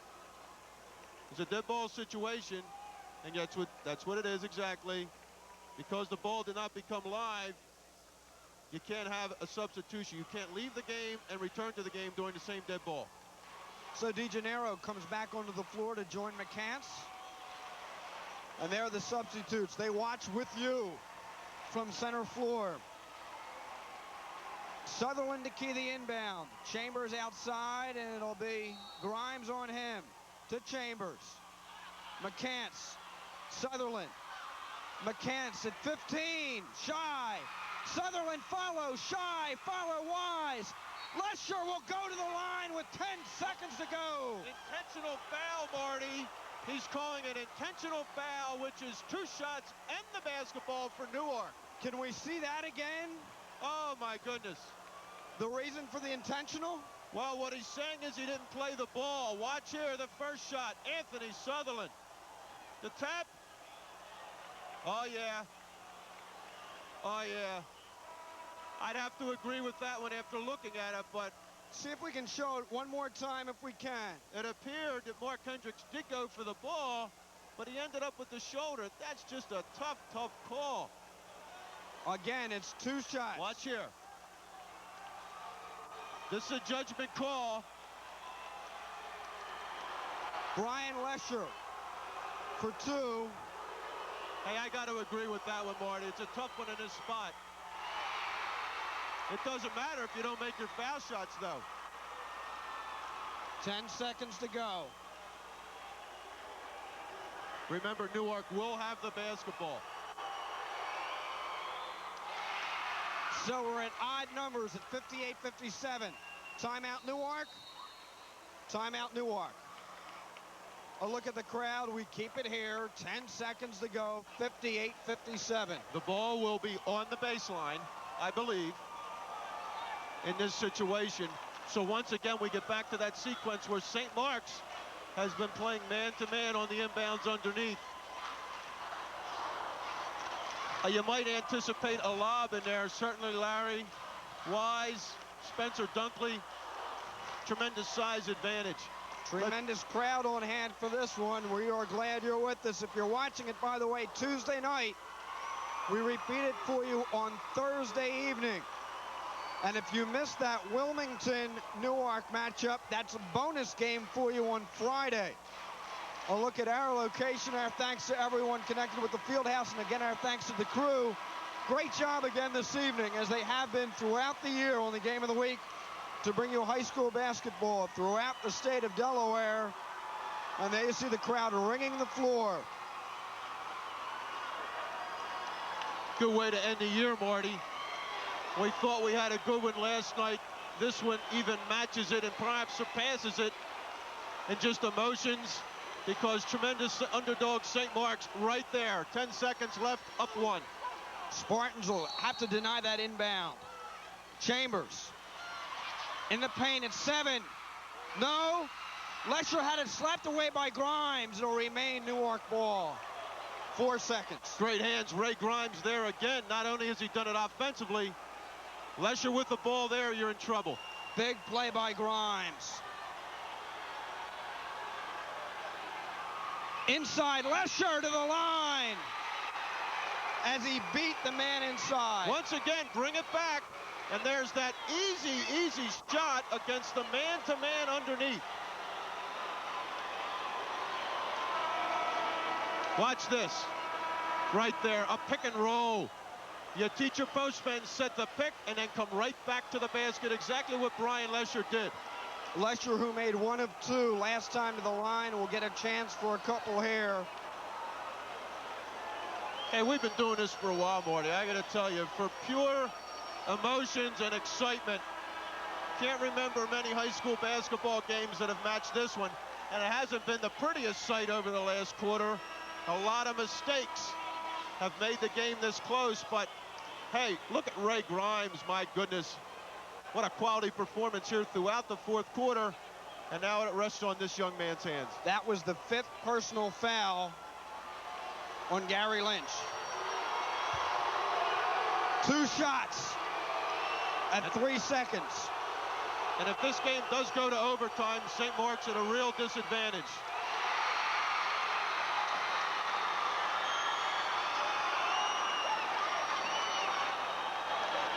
it's a dead ball situation, and that's what it is exactly. Because the ball did not become live, you can't have a substitution. You can't leave the game and return to the game during the same dead ball.
So DeGennaro comes back onto the floor to join McCants. And there are the substitutes. They watch with you from center floor. Sutherland to key the inbound. Chambers outside, and it'll be Grimes on him. To Chambers. McCants. Sutherland. McCants at 15. Shy. Sutherland follows. Shy. Follow Wise. Lesher will go to the line with 10 seconds to go.
Intentional foul, Marty. He's calling an intentional foul, which is 2 shots and the basketball for Newark.
Can we see that again?
Oh, my goodness.
The reason for the intentional?
Well, what he's saying is he didn't play the ball. Watch here, the first shot. Anthony Sutherland. The tap. Oh, yeah. Oh, yeah. I'd have to agree with that one after looking at it, but
see if we can show it one more time if we can.
It appeared that Mark Hendricks did go for the ball, but he ended up with the shoulder. That's just a tough, tough call.
Again, it's 2 shots.
Watch here. This is a judgment call.
Brian Lesher for 2.
Hey, I got to agree with that one, Marty. It's a tough one in this spot. It doesn't matter if you don't make your foul shots, though.
10 seconds to go.
Remember, Newark will have the basketball.
So we're at odd numbers at 58-57. Timeout Newark. Timeout Newark. A look at the crowd. We keep it here. 10 seconds to go. 58-57.
The ball will be on the baseline, I believe, in this situation. So once again, we get back to that sequence where St. Mark's has been playing man-to-man on the inbounds underneath. You might anticipate a lob in there. Certainly Larry Wise, Spencer Dunkley, tremendous size advantage.
Tremendous crowd on hand for this one. We are glad you're with us. If you're watching it, by the way, Tuesday night, we repeat it for you on Thursday evening. And if you missed that Wilmington-Newark matchup, that's a bonus game for you on Friday. A look at our location. Our thanks to everyone connected with the Fieldhouse, and again, our thanks to the crew. Great job again this evening, as they have been throughout the year on the Game of the Week, to bring you high school basketball throughout the state of Delaware. And there you see the crowd ringing the floor.
Good way to end the year, Marty. We thought we had a good one last night. This one even matches it and perhaps surpasses it in just emotions, because tremendous underdog St. Mark's right there. 10 seconds left, up 1.
Spartans will have to deny that inbound. Chambers in the paint at 7. No. Lesher had it slapped away by Grimes. It'll remain Newark ball. 4 seconds.
Great hands, Ray Grimes there again. Not only has he done it offensively, Lesher with the ball there, you're in trouble.
Big play by Grimes. Inside, Lesher to the line, as he beat the man inside.
Once again, bring it back. And there's that easy shot against the man-to-man underneath. Watch this. Right there, a pick and roll. You teach your postmen, set the pick, and then come right back to the basket. Exactly what Brian Lesher did.
Lesher, who made 1 of 2 last time to the line, will get a chance for a couple here.
Hey, we've been doing this for a while, Marty. I got to tell you, for pure emotions and excitement, can't remember many high school basketball games that have matched this one, and it hasn't been the prettiest sight over the last quarter. A lot of mistakes have made the game this close, but hey, look at Ray Grimes, my goodness. What a quality performance here throughout the 4th quarter, and now it rests on this young man's hands.
That was the 5th personal foul on Gary Lynch. 2 shots at 3 seconds.
And if this game does go to overtime, St. Mark's at a real disadvantage.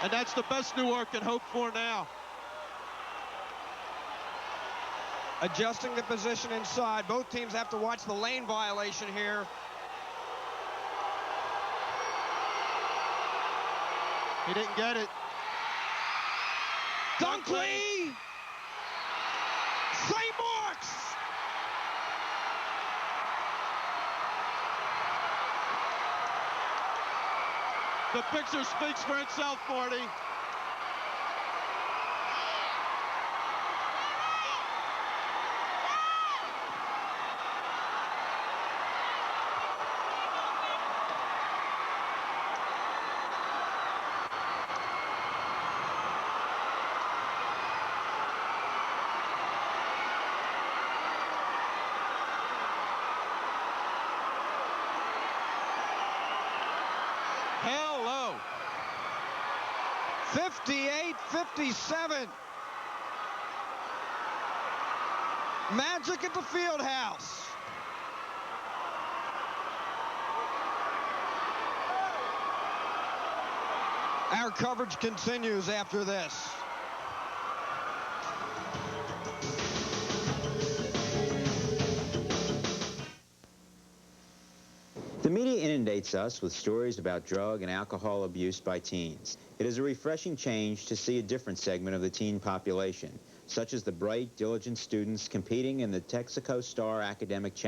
And that's the best Newark can hope for now.
Adjusting the position inside. Both teams have to watch the lane violation here.
He didn't get it.
Dunkley! St. Mark's!
The picture speaks for itself, Marty. Hello.
58-57. Magic at the Fieldhouse. Our coverage continues after this.
The media inundates us with stories about drug and alcohol abuse by teens. It is a refreshing change to see a different segment of the teen population, such as the bright, diligent students competing in the Texaco Star Academic Challenge.